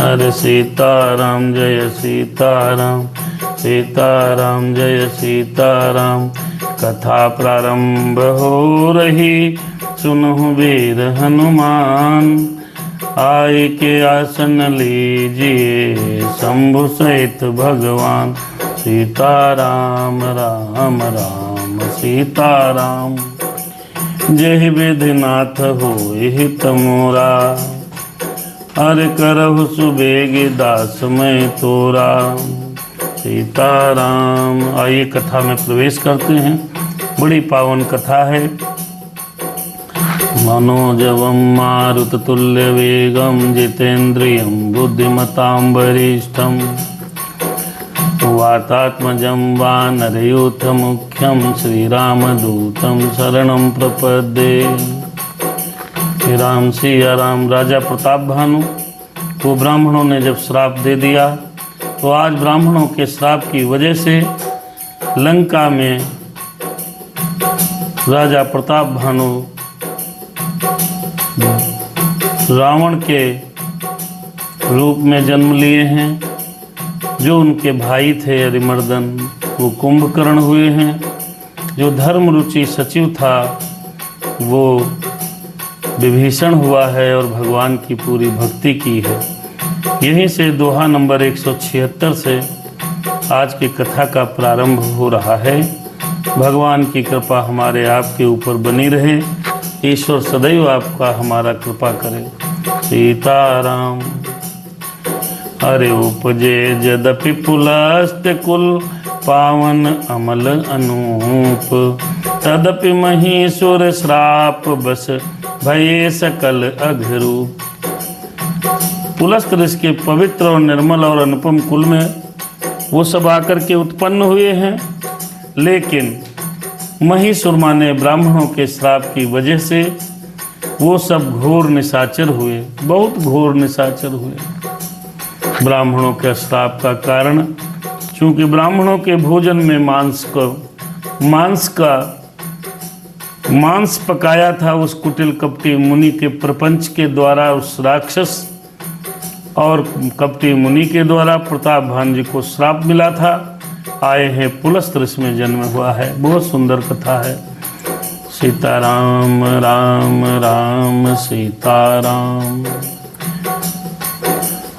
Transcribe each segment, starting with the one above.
हरे सीताराम जय सीताराम, सीताराम जय सीताराम। कथा प्रारंभ हो रही, सुनहु वीर हनुमान। आय के आसन लीजिए, शंभु सहित भगवान। सीताराम राम राम सीताराम। जय विधिनाथ होए हित मोरा, हर करहु सुबेग दास मैं तोरा। सीताराम। आइए कथा में प्रवेश करते हैं। बड़ी पावन कथा है। मनोजवम मारुततुल्य वेगम, जितेन्द्रियं बुद्धिमतां वरिष्ठं। वातात्मजं वानरयूथ मुख्यं, श्रीरामदूतं शरणं प्रपद्ये। राम सिया राम। राजा प्रताप भानु को ब्राह्मणों ने जब श्राप दे दिया, तो आज ब्राह्मणों के श्राप की वजह से लंका में राजा प्रताप भानु रावण के रूप में जन्म लिए हैं। जो उनके भाई थे अरिमर्दन, वो कुंभकर्ण हुए हैं। जो धर्म रुचि सचिव था, वो विभीषण हुआ है और भगवान की पूरी भक्ति की है। यहीं से दोहा नंबर 176 से आज की कथा का प्रारंभ हो रहा है। भगवान की कृपा हमारे आपके ऊपर बनी रहे। ईश्वर सदैव आपका हमारा कृपा करे। सीताराम। अरे उपजे यद्यपि पुलस्त कुल, पावन अमल अनूप। तदपि महीसुर श्राप बस, भये सकल अघरूप। पुलस्त ऋषि के पवित्र और निर्मल और अनुपम कुल में वो सब आकर के उत्पन्न हुए हैं, लेकिन महिषुर माने ब्राह्मणों के श्राप की वजह से वो सब घोर निशाचर हुए, बहुत घोर निशाचर हुए। ब्राह्मणों के श्राप का कारण, चूंकि ब्राह्मणों के भोजन में मांस पकाया था उस कुटिल कपटी मुनि के प्रपंच के द्वारा, उस राक्षस और कपटी मुनि के द्वारा प्रताप भानु जी को श्राप मिला था। आए हैं पुलस्त ऋषि में जन्म हुआ है। बहुत सुंदर कथा है। सीताराम राम राम सीताराम।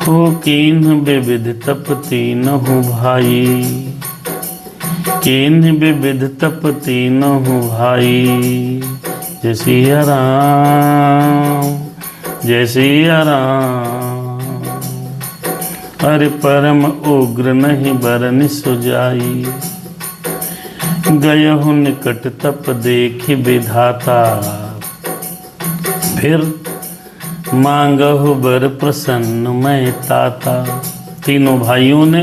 हो कीन्ह विविध तप तीनहु भाई, कीन्ह विविध तप तीनहु भाई। जय सिया राम, जय सिया राम। अरे परम उग्र नहीं बरनि सुजाई, गयहु निकट तप देखि विधाता। फिर मांगहु बर प्रसन्न मैं ताता। तीनों भाइयों ने,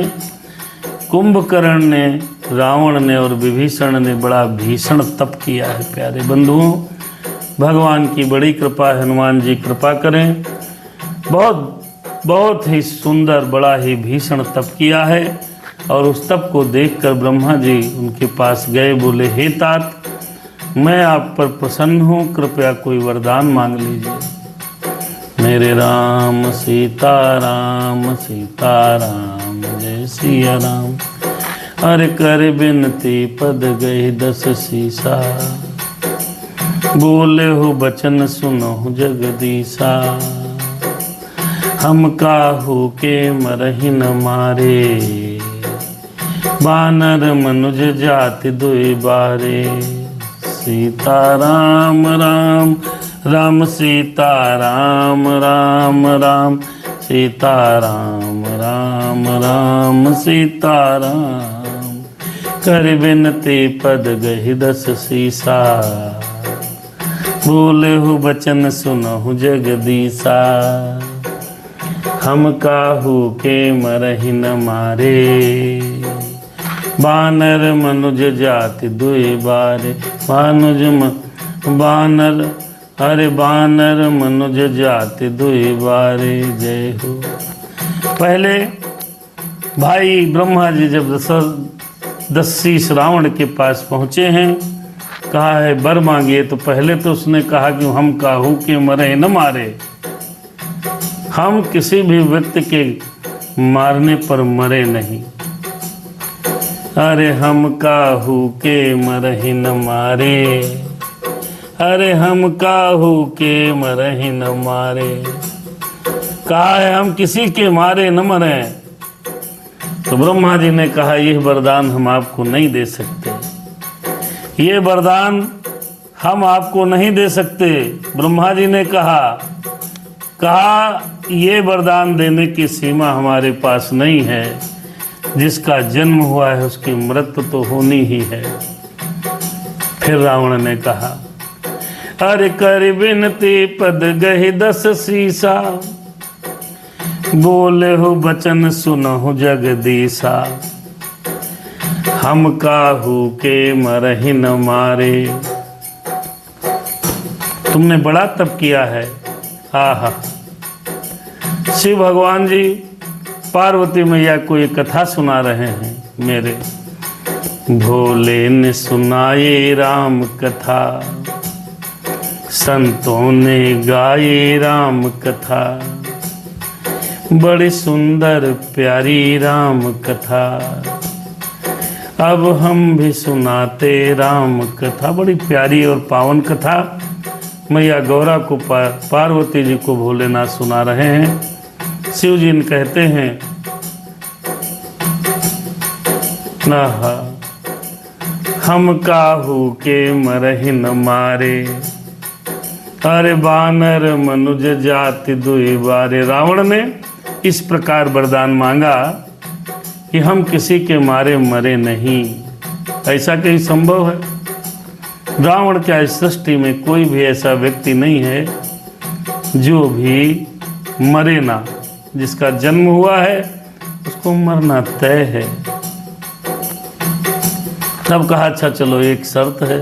कुंभकर्ण ने, रावण ने और विभीषण ने बड़ा भीषण तप किया है। प्यारे बंधुओं, भगवान की बड़ी कृपा है। हनुमान जी कृपा करें। बहुत ही सुंदर, बड़ा ही भीषण तप किया है। और उस तप को देखकर ब्रह्मा जी उनके पास गए, बोले हे तात, मैं आप पर प्रसन्न हूँ, कृपया कोई वरदान मांग लीजिए। मेरे राम सीताराम सीताराम जय सिया राम। अरे कर बिनती पद गए 10 सीसा, बोले हो बचन सुनो जगदीशा। हम काहू के मरहि न मारे, बानर मनुज जाति दुई बारे। सीताराम राम राम सीताराम राम राम सीताराम राम राम सीताराम। कर बिनती पद गहि 10 सीसा, बोले हो बचन सुनहु जगदीशा। हम काहू के मरहि न मारे, बानर मनुज जाति दुई बारे। बानर अरे बानर मनुज जाति दुई बारे। जय हो। पहले भाई ब्रह्मा जी जब 10 शीश रावण के पास पहुँचे हैं, कहा है वर मांगिए, तो पहले तो उसने कहा कि हम काहू के मरे न मारे, हम किसी भी व्यक्ति के मारने पर मरे नहीं। अरे हम काहू के मरहि न मारे, अरे हम काहू के मरहि न मारे। कहा है हम किसी के मारे न मरे। तो ब्रह्मा जी ने कहा यह वरदान हम आपको नहीं दे सकते, ये वरदान हम आपको नहीं दे सकते। ब्रह्मा जी ने कहा ये वरदान देने की सीमा हमारे पास नहीं है। जिसका जन्म हुआ है उसकी मृत्यु तो होनी ही है। फिर रावण ने कहा अरे कर बिनती पद गहि 10 सीसा, बोले हो बचन सुनहु जगदीसा। हम काहू के मरहि न मारे। तुमने बड़ा तप किया है। आहा। शिव भगवान जी पार्वती मैया को ये कथा सुना रहे हैं। मेरे भोले ने सुनाए राम कथा, संतों ने गाए राम कथा, बड़ी सुंदर प्यारी राम कथा। अब हम भी सुनाते राम कथा। बड़ी प्यारी और पावन कथा मैया गौरा को पार्वती जी को भोलेनाथ सुना रहे हैं। शिव जी कहते हैं नहा हम काहू के मरहि न मारे, अरे बानर मनुज जाति दुई बारे। रावण ने इस प्रकार वरदान मांगा कि हम किसी के मारे मरे नहीं। ऐसा कहीं संभव है? रावण क्या इस सृष्टि में कोई भी ऐसा व्यक्ति नहीं है जो भी मरे ना। जिसका जन्म हुआ है उसको मरना तय है। तब कहा अच्छा चलो एक शर्त है,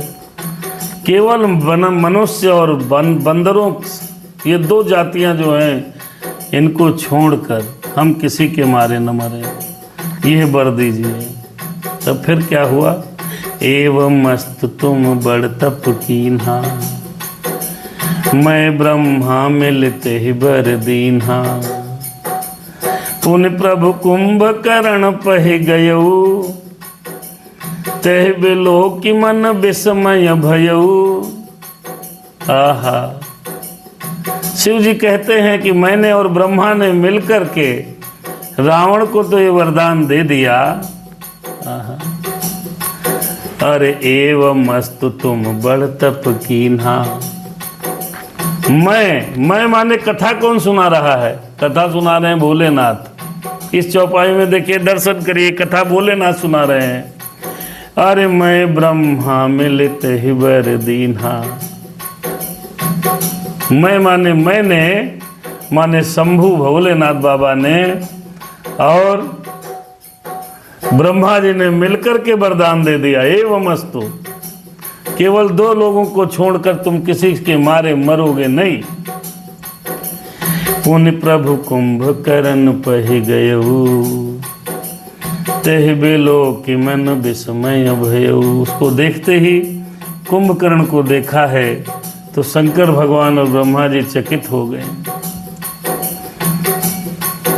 केवल मनुष्य और बंदरों, ये 2 जातियां जो हैं इनको छोड़कर हम किसी के मारे न मरे, यह वर दीजिए। तब फिर क्या हुआ? एवं मस्त तुम बड़ तप कीन्हा, मैं ब्रह्मा मिलते ही बर दीन्हा। पुन प्रभु कुंभकर्ण पहि गयऊ, तह बिलो कि मन विस्मय भयऊ। आहा। शिव जी कहते हैं कि मैंने और ब्रह्मा ने मिलकर के रावण को तो ये वरदान दे दिया। आहा। अरे एवं मस्तु तुम बड़ तप कीन्हा। मैं माने कथा कौन सुना रहा है? कथा सुना रहे हैं भोलेनाथ। इस चौपाई में देखिए, दर्शन करिए, कथा भोलेनाथ सुना रहे हैं। अरे मैं ब्रह्मा मिलित ही बर दीन्हा। मैं माने मैंने माने शंभु भोलेनाथ बाबा ने और ब्रह्मा जी ने मिलकर के वरदान दे दिया। एवं अस्तु, केवल 2 लोगों को छोड़कर तुम किसी के मारे मरोगे नहीं। पुण्य प्रभु कुंभकर्ण पहि गयऊ, तह बिलो कि मन विस्मय भयऊ। उसको देखते ही, कुंभकर्ण को देखा है तो शंकर भगवान और ब्रह्मा जी चकित हो गए।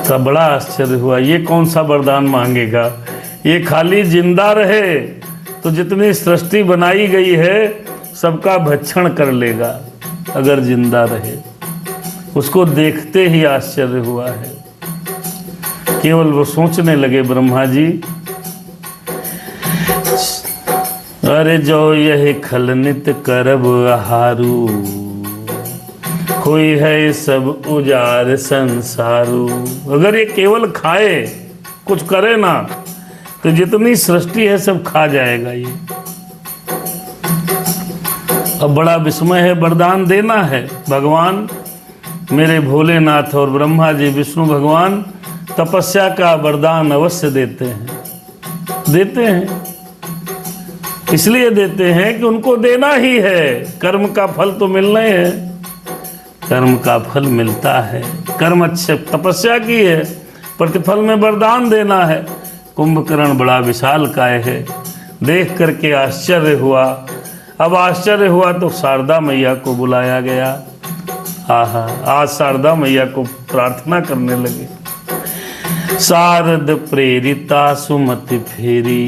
तब बड़ा आश्चर्य हुआ, ये कौन सा वरदान मांगेगा? ये खाली जिंदा रहे तो जितनी सृष्टि बनाई गई है सबका भक्षण कर लेगा अगर जिंदा रहे। उसको देखते ही आश्चर्य हुआ है। केवल वो सोचने लगे ब्रह्मा जी, अरे जो यही खलनित करब आहारू, कोई है सब उजार संसारू। अगर ये केवल खाए, कुछ करे ना, तो जितनी सृष्टि है सब खा जाएगा ये। अब बड़ा विस्मय है, वरदान देना है। भगवान मेरे भोलेनाथ और ब्रह्मा जी विष्णु भगवान तपस्या का वरदान अवश्य देते हैं। इसलिए देते हैं कि उनको देना ही है। कर्म का फल तो मिलना ही है, कर्म का फल मिलता है। कर्म अच्छे तपस्या की है, प्रतिफल में वरदान देना है। कुंभकर्ण बड़ा विशाल काय है, देख करके आश्चर्य हुआ। अब आश्चर्य हुआ तो शारदा मैया को बुलाया गया। आहा, आज शारदा मैया को प्रार्थना करने लगे। शारद प्रेरिता सुमति फेरी,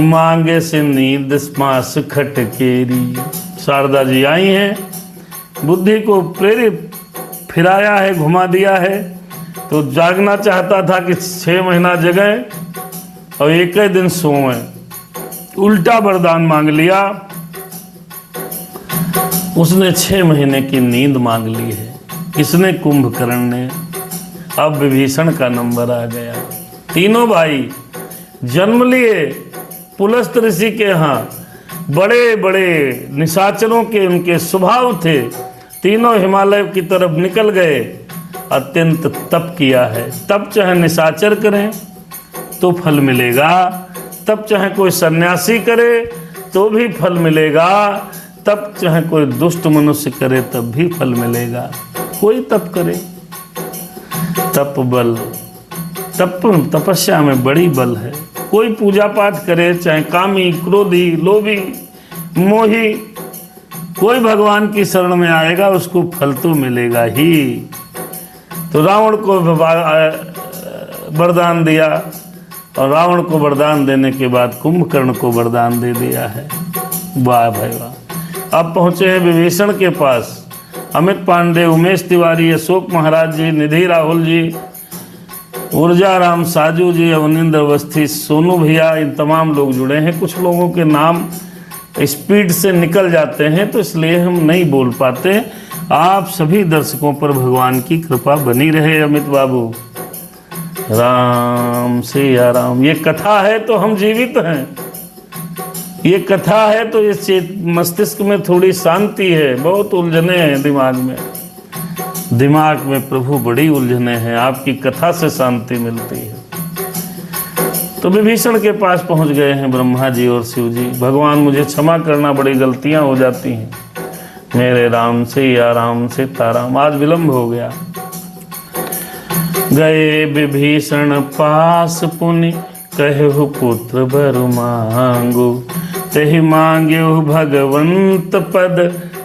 मांगे से नींद मास खटकेरी। शारदा जी आई हैं, बुद्धि को प्रेरित फिराया है, घुमा दिया है। तो जागना चाहता था कि 6 महीना जगें और एक ही दिन सोएं, उल्टा वरदान मांग लिया। उसने 6 महीने की नींद मांग ली है। किसने? कुंभकर्ण ने। अब विभीषण का नंबर आ गया। तीनों भाई जन्म लिए पुलस्त ऋषि के यहाँ, बड़े बड़े निशाचरों के उनके स्वभाव थे। तीनों हिमालय की तरफ निकल गए, अत्यंत तप किया है। तप चाहे निशाचर करें तो फल मिलेगा, तप चाहे कोई सन्यासी करे तो भी फल मिलेगा, तप चाहे कोई दुष्ट मनुष्य करे तब भी फल मिलेगा। कोई तप करे, तप बल, तपस्या में बड़ी बल है। कोई पूजा पाठ करे, चाहे कामी, क्रोधी, लोभी, मोही, कोई भगवान की शरण में आएगा उसको फल तो मिलेगा ही। तो रावण को वरदान दिया और रावण को वरदान देने के बाद कुंभकर्ण को वरदान दे दिया है। वाह भाई वाह। अब पहुंचे हैं विभीषण के पास। अमित पांडे, उमेश तिवारी, अशोक महाराज जी, निधि राहुल जी, ऊर्जा राम साजू जी, अवनिंद्र अवस्थी, सोनू भैया, इन तमाम लोग जुड़े हैं। कुछ लोगों के नाम स्पीड से निकल जाते हैं तो इसलिए हम नहीं बोल पाते। आप सभी दर्शकों पर भगवान की कृपा बनी रहे। अमित बाबू, राम सिया राम। ये कथा है तो हम जीवित हैं, ये कथा है तो इस मस्तिष्क में थोड़ी शांति है। बहुत उलझने हैं दिमाग में प्रभु बड़ी उलझने हैं। आपकी कथा से शांति मिलती है। तो विभीषण के पास पहुंच गए हैं ब्रह्मा जी और शिव जी। भगवान मुझे क्षमा करना, बड़ी गलतियां हो जाती हैं मेरे राम से या राम से ताराम। आज विलंब हो गया। गए विभीषण पास पुनि, कहु पुत्र वर मांगो, तेहि मांग्यो भगवंत पद,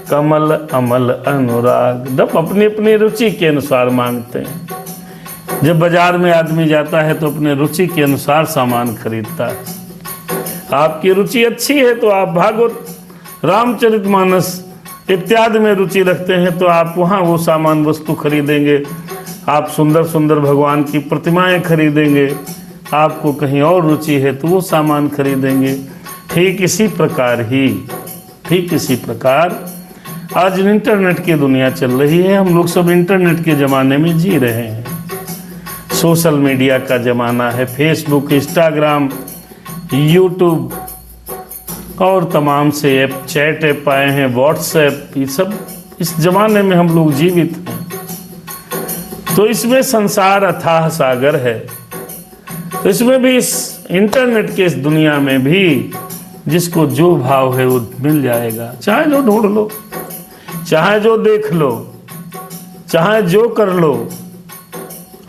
कमल अमल अनुराग। जब अपनी अपनी रुचि के अनुसार मांगते हैं। जब बाजार में आदमी जाता है तो अपने रुचि के अनुसार सामान खरीदता है। आपकी रुचि अच्छी है तो आप भागवत, रामचरितमानस इत्यादि में रुचि रखते हैं तो आप वहाँ वो सामान वस्तु खरीदेंगे। आप सुंदर सुंदर भगवान की प्रतिमाएं खरीदेंगे। आपको कहीं और रुचि है तो वो सामान खरीदेंगे। ठीक इसी प्रकार आज इंटरनेट की दुनिया चल रही है। हम लोग सब इंटरनेट के ज़माने में जी रहे हैं। सोशल मीडिया का ज़माना है। फेसबुक, इंस्टाग्राम, यूट्यूब और तमाम से ऐप, चैट ऐप आए हैं, व्हाट्सएप, ये सब इस ज़माने में हम लोग जीवित हैं। तो इसमें संसार अथाह सागर है। तो इसमें भी, इस इंटरनेट के इस दुनिया में भी जिसको जो भाव है वो मिल जाएगा। चाहे जो ढूंढ लो, चाहे जो देख लो, चाहे जो कर लो,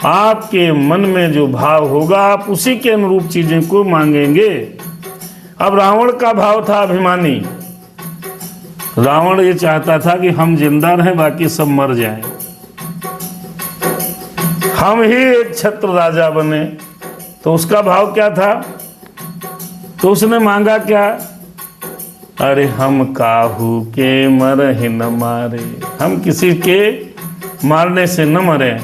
आपके मन में जो भाव होगा आप उसी के अनुरूप चीजें को मांगेंगे। अब रावण का भाव था अभिमानी। रावण ये चाहता था कि हम जिंदा रहें, बाकी सब मर जाएं, हम ही एक छत्र राजा बने। तो उसका भाव क्या था? तो उसने मांगा क्या? अरे हम काहू के मरहि न मारे, हम किसी के मारने से न मरे।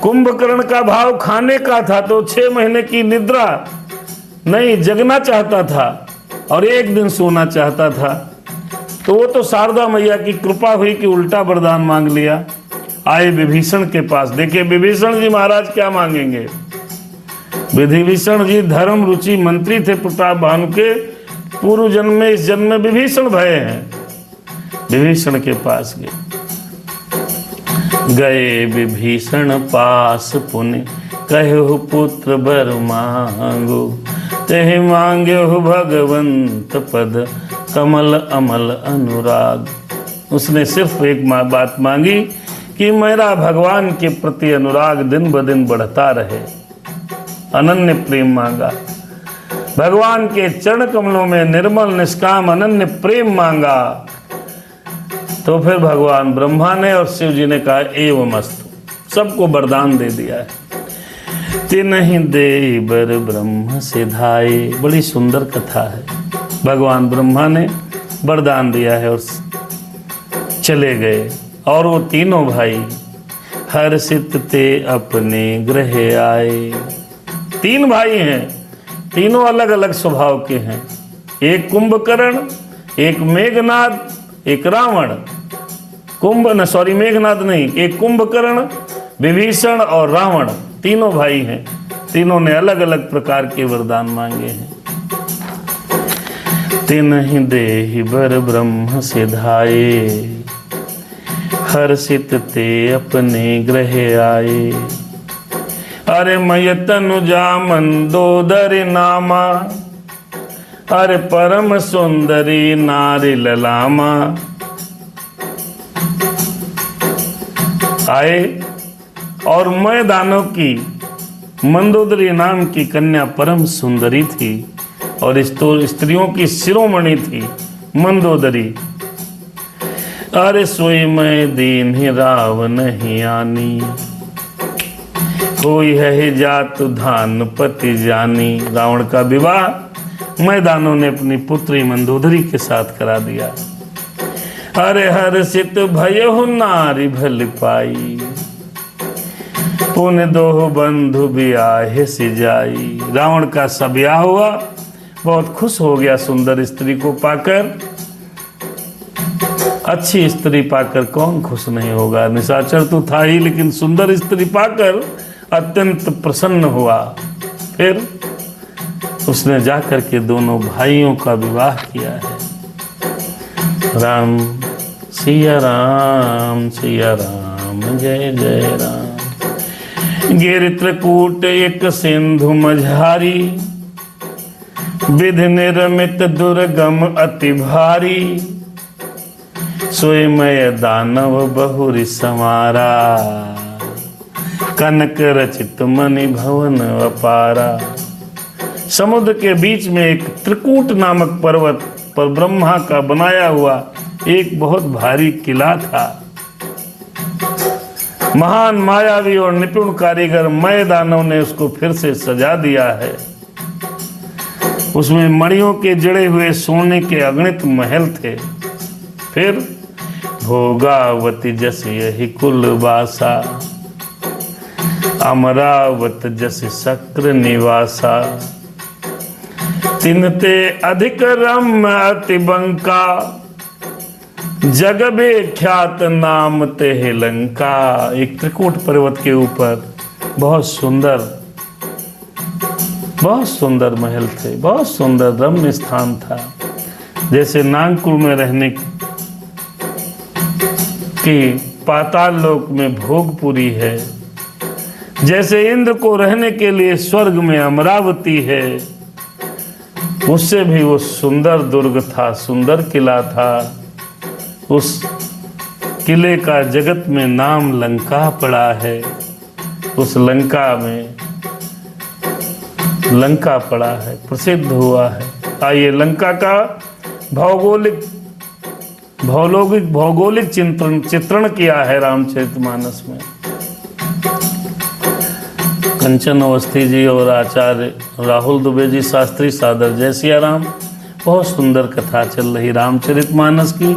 कुंभकर्ण का भाव खाने का था तो 6 महीने की निद्रा नहीं, जगना चाहता था और एक दिन सोना चाहता था। तो वो तो शारदा मैया की कृपा हुई कि उल्टा वरदान मांग लिया। आए विभीषण के पास। देखिए विभीषण जी महाराज क्या मांगेंगे। विभीषण जी धर्म रुचि मंत्री थे प्रताप भानु के। पूर्व जन्म में, इस जन्म में विभीषण भय हैं। विभीषण के पास गए विभीषण पास पुनि, कहु पुत्र वर मांगो, तेहि मांग्यो भगवंत पद, कमल अमल अनुराग। उसने सिर्फ एक बात मांगी कि मेरा भगवान के प्रति अनुराग दिन ब दिन बढ़ता रहे। अनन्य प्रेम मांगा। भगवान के चरण कमलों में निर्मल निष्काम अनन्य प्रेम मांगा। तो फिर भगवान ब्रह्मा ने और शिव जी ने कहा एवमस्तु, सबको वरदान दे दिया है। तिन्हि दे बर ब्रह्म सिधाए, बड़ी सुंदर कथा है। भगवान ब्रह्मा ने वरदान दिया है और चले गए। और वो तीनों भाई हर्षित ते अपने गृह आए। 3 भाई हैं, तीनों अलग अलग स्वभाव के हैं। एक कुंभकर्ण, एक मेघनाद, एक रावण। मेघनाद नहीं, एक कुंभकर्ण, विभीषण और रावण, तीनों भाई हैं। तीनों ने अलग अलग प्रकार के वरदान मांगे हैं। तिन्हि देहि बर ब्रह्म सिधाए, हर्षित ते अपने गृह आए। अरे मय तनुजा मंदोदरी नामा, अरे परम सुंदरी नारी ललामा। आए और मैं दानव की मंदोदरी नाम की कन्या परम सुंदरी थी और स्त्रियों की शिरोमणि थी मंदोदरी। अरे सोई मैं दीन ही राव नहीं आनी, कोई है जात धान पति जानी। रावण का विवाह मैदानों ने अपनी पुत्री मंदोदरी के साथ करा दिया। अरे हर्षित भयहु नारी भल पाई, पुन दोह बंधु ब्याह सिजाई। रावण का सब ब्याह हुआ, बहुत खुश हो गया सुंदर स्त्री को पाकर। अच्छी स्त्री पाकर कौन खुश नहीं होगा। निशाचर तो था ही, लेकिन सुंदर स्त्री पाकर अत्यंत प्रसन्न हुआ। फिर उसने जाकर के दोनों भाइयों का विवाह किया है। राम सिया राम, सिया राम, जय जय राम। गिर त्रिकूट एक सिंधु मझारी, विधि निर्मित दुर्गम अति भारी। सोयमय दानव बहुरी समारा, कनक रचित मणि भवन अपारा। समुद्र के बीच में एक त्रिकूट नामक पर्वत पर ब्रह्मा का बनाया हुआ एक बहुत भारी किला था। महान मायावी और निपुण कारीगर मय दानव ने उसको फिर से सजा दिया है। उसमें मणियों के जड़े हुए सोने के अगणित महल थे। फिर भोगावती जस यही कुलवासा, अमरावत जस शक्र निवासा। तिनते अधिक रम्य अति बंका, जग विख्यात नाम ते लंका। एक त्रिकूट पर्वत के ऊपर बहुत सुंदर महल थे, बहुत सुंदर रम्य स्थान था। जैसे नागपुर में रहने की पाताल लोक में भोगपुरी है, जैसे इंद्र को रहने के लिए स्वर्ग में अमरावती है, उससे भी वो सुंदर दुर्ग था, सुंदर किला था। उस किले का जगत में नाम लंका पड़ा है। उस लंका में लंका पड़ा है, प्रसिद्ध हुआ है। आइए लंका का भौगोलिक चित्रण किया है रामचरितमानस में। कंचन अवस्थी जी और आचार्य राहुल दुबे जी शास्त्री सादर जय सिया राम। बहुत सुंदर कथा चल रही रामचरितमानस की।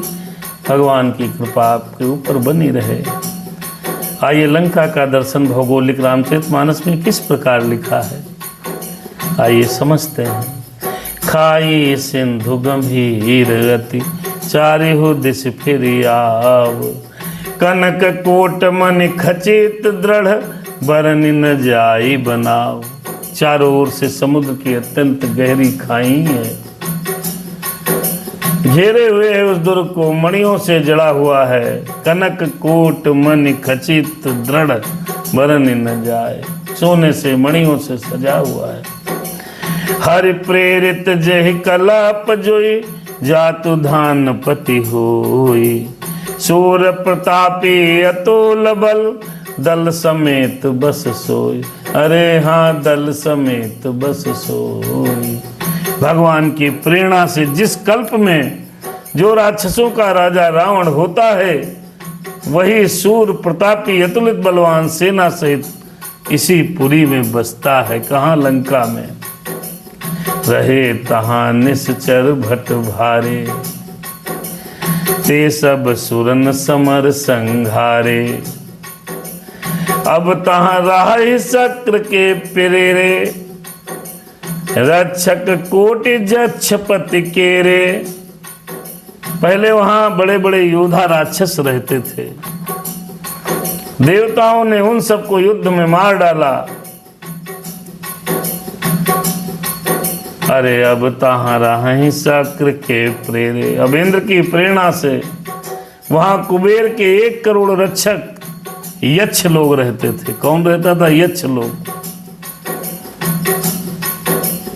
भगवान की कृपा आपके ऊपर बनी रहे। आइए लंका का दर्शन भौगोलिक रामचरितमानस में किस प्रकार लिखा है, आइए समझते हैं। खाई सिंधु गंभीर अति, चारिहु दिश फिर आव। कनक कोट मन खचित दृढ़, बरनि न जाई बनाव। चारों ओर से समुद्र की अत्यंत गहरी खाई है, घेरे हुए है। उस दुर्ग को मणियों से जड़ा हुआ है। कनक कोट मन खचित दृढ़, बरनि न जाए। सोने से मणियों से सजा हुआ है। हरि प्रेरित जहि कलाप जोई, जातु धान पति होई। सूर प्रतापी अतुल बल, दल समेत बस सोई। अरे हाँ, दल समेत बस सोई। भगवान की प्रेरणा से जिस कल्प में जो राक्षसों का राजा रावण होता है वही सूर प्रतापी अतुलित बलवान सेना सहित इसी पुरी में बसता है। कहाँ? लंका में। रहे तहां निश्चर भट भारे, ते सब सुरन समर संघारे। अब तहां राहि शक्र के प्रेरे, रक्षक कोटि जक्षपति केरे। पहले वहां बड़े बड़े योद्धा राक्षस रहते थे। देवताओं ने उन सबको युद्ध में मार डाला। अरे अब तहां राहि शक्र के प्रेरे, अब इंद्र की प्रेरणा से वहां कुबेर के 1 करोड़ रक्षक यक्ष लोग रहते थे। कौन रहता था? यक्ष लोग।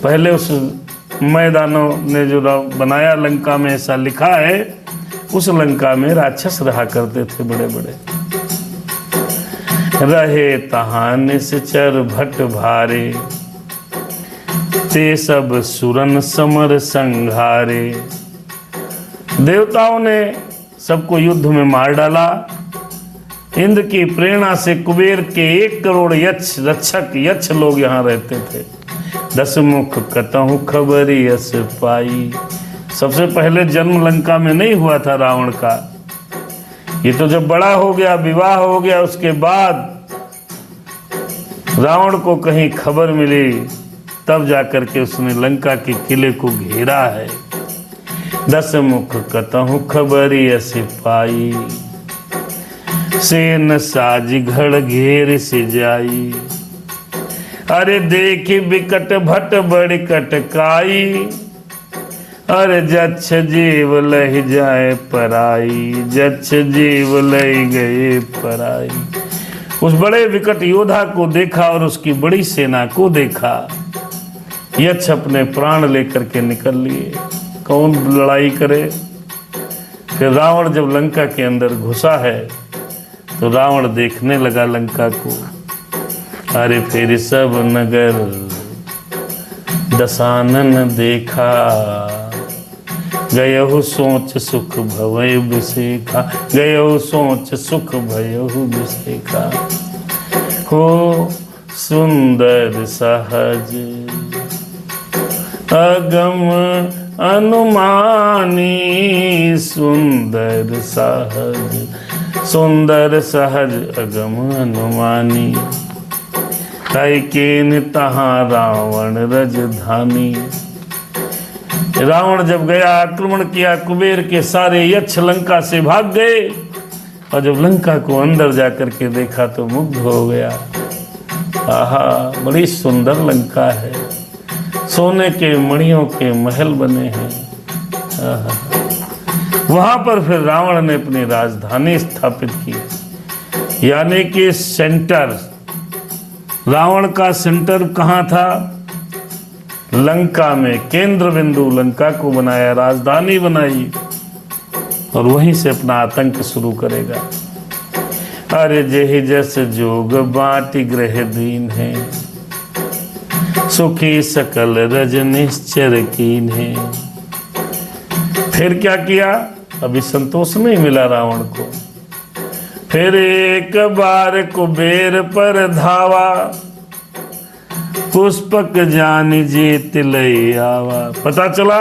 पहले उस मैदानों ने जो बनाया लंका में, ऐसा लिखा है, उस लंका में राक्षस रहा करते थे बड़े बड़े। रहे तहां निश्चर भट भारे, ते सब सुरन समर संघारे। देवताओं ने सबको युद्ध में मार डाला। इंद्र की प्रेरणा से कुबेर के 1 करोड़ यक्ष रक्षक यक्ष लोग यहाँ रहते थे। 10 मुख कतहु खबरी यस पाई। सबसे पहले जन्म लंका में नहीं हुआ था रावण का। ये तो जब बड़ा हो गया, विवाह हो गया, उसके बाद रावण को कहीं खबर मिली, तब जाकर के उसने लंका के किले को घेरा है। 10 मुख कतहु खबरी यस पाई, सेन साज घड़ घेर से जाई। अरे देख बिकट भट बड़ी कटकाई, अरे जच्छ जीव लह जाए पराई, जच्छ जीव लह गए पराई। उस बड़े विकट योद्धा को देखा और उसकी बड़ी सेना को देखा। यक्ष अपने प्राण लेकर के निकल लिए। कौन लड़ाई करे? फिर रावण जब लंका के अंदर घुसा है तो रावण देखने लगा लंका को। अरे फिर सब नगर दशानन देखा, गयहु सोच सुख भवय बिसेखा, गयहु सोच सुख भयहु बिसेखा। हो सुंदर सहज अगम अनुमानी, सुंदर सहज, सुंदर सहज अगम अनुमानी। तय केन तहां रावण रजधानी। रावण जब गया, आक्रमण किया, कुबेर के सारे यक्ष लंका से भाग गए। और जब लंका को अंदर जाकर के देखा तो मुग्ध हो गया। आहा, बड़ी सुंदर लंका है, सोने के मणियों के महल बने हैं। आहा। वहां पर फिर रावण ने अपनी राजधानी स्थापित की, यानी कि सेंटर। रावण का सेंटर कहाँ था? लंका में। केंद्र बिंदु लंका को बनाया, राजधानी बनाई, और वहीं से अपना आतंक शुरू करेगा। अरे जेहि जस जोग बाटी ग्रह दीन है, सुखी सकल रज निश्चर कीन है। फिर क्या किया? अभी संतोष नहीं मिला रावण को। फिर एक बार कुबेर पर धावा, पुष्पक जान जीत लई आवा। पता चला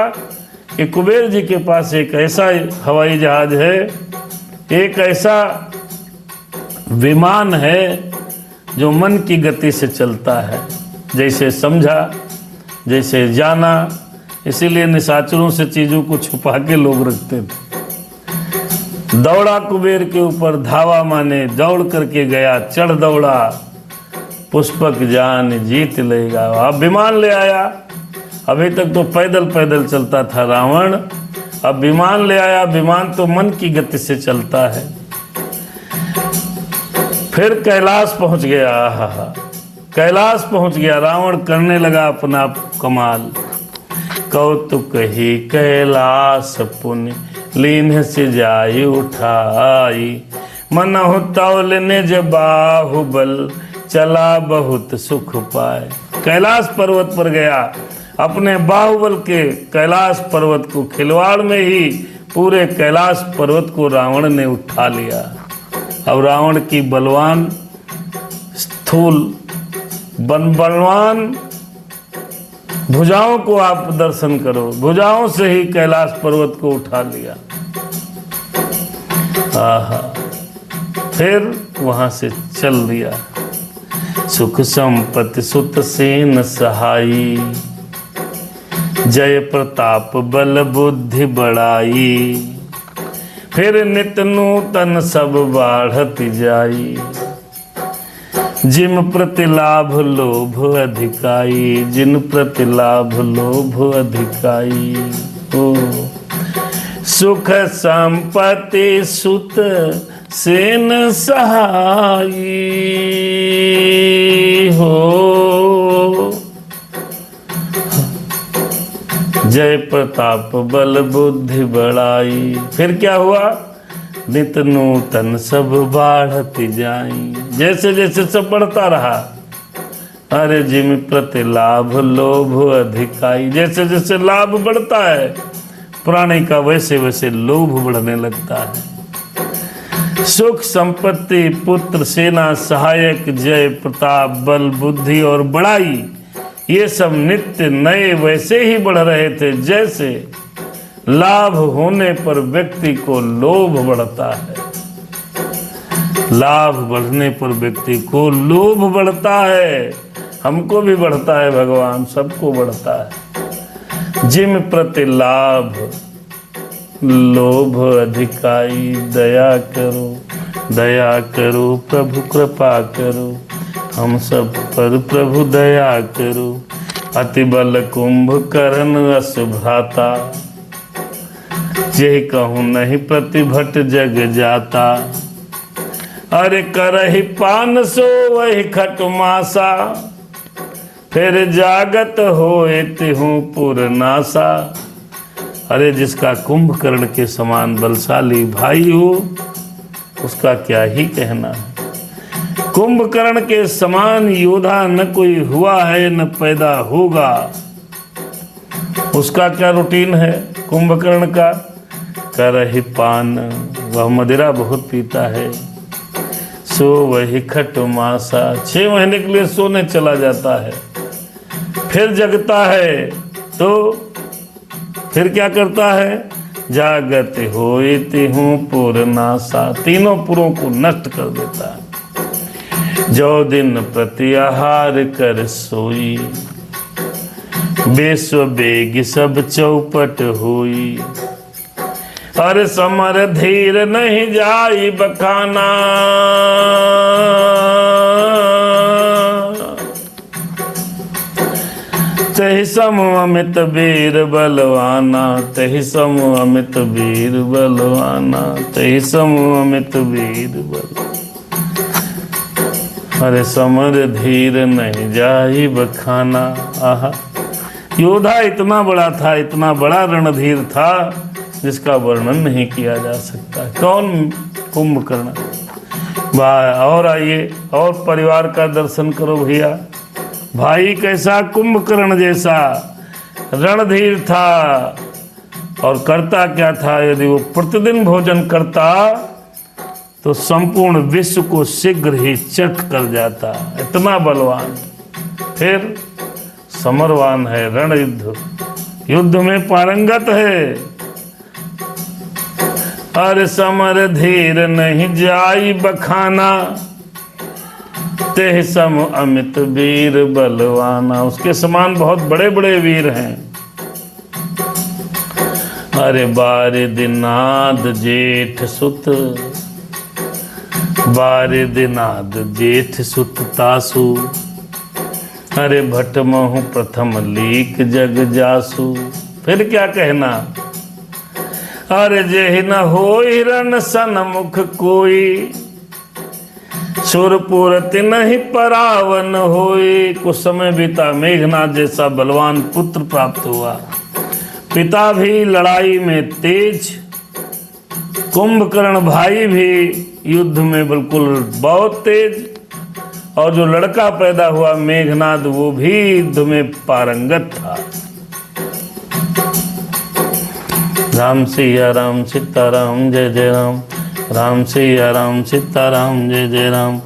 कि कुबेर जी के पास एक ऐसा हवाई जहाज है, एक ऐसा विमान है जो मन की गति से चलता है। जैसे समझा, जैसे जाना। इसीलिए निशाचरों से चीजों को छुपा के लोग रखते थे। दौड़ा कुबेर के ऊपर, धावा माने दौड़ करके गया, चढ़ दौड़ा, पुष्पक जान जीत लेगा। अब विमान ले आया। अभी तक तो पैदल पैदल चलता था रावण, अब विमान ले आया। विमान तो मन की गति से चलता है। फिर कैलाश पहुंच गया। आहा, कैलाश पहुंच गया। रावण करने लगा अपना कमाल। कौतुक ही कैलाश पुण्य, लीन से जाई उठाई। मनहु तौल निज बाहुबल, चला बहुत सुख पाए। कैलाश पर्वत पर गया, अपने बाहुबल के कैलाश पर्वत को खिलवाड़ में ही पूरे कैलाश पर्वत को रावण ने उठा लिया। अब रावण की बलवान स्थूल बलवान भुजाओं को आप दर्शन करो, भुजाओं से ही कैलाश पर्वत को उठा लिया। आहा, फिर वहां से चल दिया। सुख संपत्ति सुत सेन सहाई, जय प्रताप बल बुद्धि बढ़ाई, फिर नित नूतन सब बाढ़त जाई, जिम प्रति लाभ लोभ अधिकाई, जिन प्रति लाभ लोभ अधिकाई। ओ सुख संपत्ति सुत सेन सहाई हो, जय प्रताप बल बुद्धि बढ़ाई। फिर क्या हुआ? नित नूतन सब बाढ़ती जाई, जैसे जैसे सब बढ़ता रहा। अरे जिम प्रति लाभ लोभ अधिकाई, जैसे जैसे लाभ बढ़ता है प्राणी का वैसे वैसे लोभ बढ़ने लगता है। सुख संपत्ति पुत्र सेना सहायक जय प्रताप बल बुद्धि और बड़ाई, ये सब नित्य नए वैसे ही बढ़ रहे थे जैसे लाभ होने पर व्यक्ति को लोभ बढ़ता है। लाभ बढ़ने पर व्यक्ति को लोभ बढ़ता है। हमको भी बढ़ता है भगवान, सबको बढ़ता है। जिम प्रति लाभ लोभ अधिकाई, दया करो प्रभु कृपा करो, हम सब पर प्रभु दया करो। अति बल कुंभकर्ण असुभ्राता, यही कहूँ नहीं प्रतिभट जग जाता। अरे करहि पान सो वही खटमासा, फिर जागत होए तिहु पुरनासा। अरे जिसका कुंभकर्ण के समान बलशाली भाई हो उसका क्या ही कहना है। कुंभकर्ण के समान योद्धा न कोई हुआ है न पैदा होगा। उसका क्या रूटीन है कुंभकर्ण का? करहि पान, वह मदिरा बहुत पीता है। सो वही खटमासा, 6 महीने के लिए सोने चला जाता है, फिर जगता है तो फिर क्या करता है? जागत होए तिहु पुरनासा, तीनों पुरों को नष्ट कर देता है। जो दिन प्रति आहार कर सोई, बेस्व बेग सब चौपट हुई। अरे समर धीर नहीं जाई बखाना, तहि सम अमित वीर बलवाना, तहि सम अमित वीर बलवाना, तहि सम अमित वीर बल। अरे समर धीर नहीं जाई बखाना। आहा, योद्धा इतना बड़ा था, इतना बड़ा रणधीर था जिसका वर्णन नहीं किया जा सकता। कौन? कुंभकर्ण। वाह! और आइए और परिवार का दर्शन करो भैया। भाई कैसा? कुंभकर्ण जैसा रणधीर था। और करता क्या था? यदि वो प्रतिदिन भोजन करता तो संपूर्ण विश्व को शीघ्र ही चट कर जाता, इतना बलवान। फिर समरवान है, रण युद्ध में पारंगत है। अरे समर धीर नहीं जाई बखाना, तेह सम अमित वीर बलवाना। उसके समान बहुत बड़े बड़े वीर हैं। अरे बारिदिनाद जेठ सुत, बारिदिनाद जेठ सुत तासु। अरे भट महु प्रथम लीक जग जासु। फिर क्या कहना? अरे जेहि न होई रण सन्मुख कोई, सुरपुरति नहीं परावन होई। कुछ समय बीता, मेघनाथ जैसा बलवान पुत्र प्राप्त हुआ। पिता भी लड़ाई में तेज, कुंभकर्ण भाई भी युद्ध में बिल्कुल बहुत तेज, और जो लड़का पैदा हुआ मेघनाथ वो भी युद्ध में पारंगत था। राम सिया राम सीताराम जय जय राम, राम सिया राम सीताराम जय जय राम।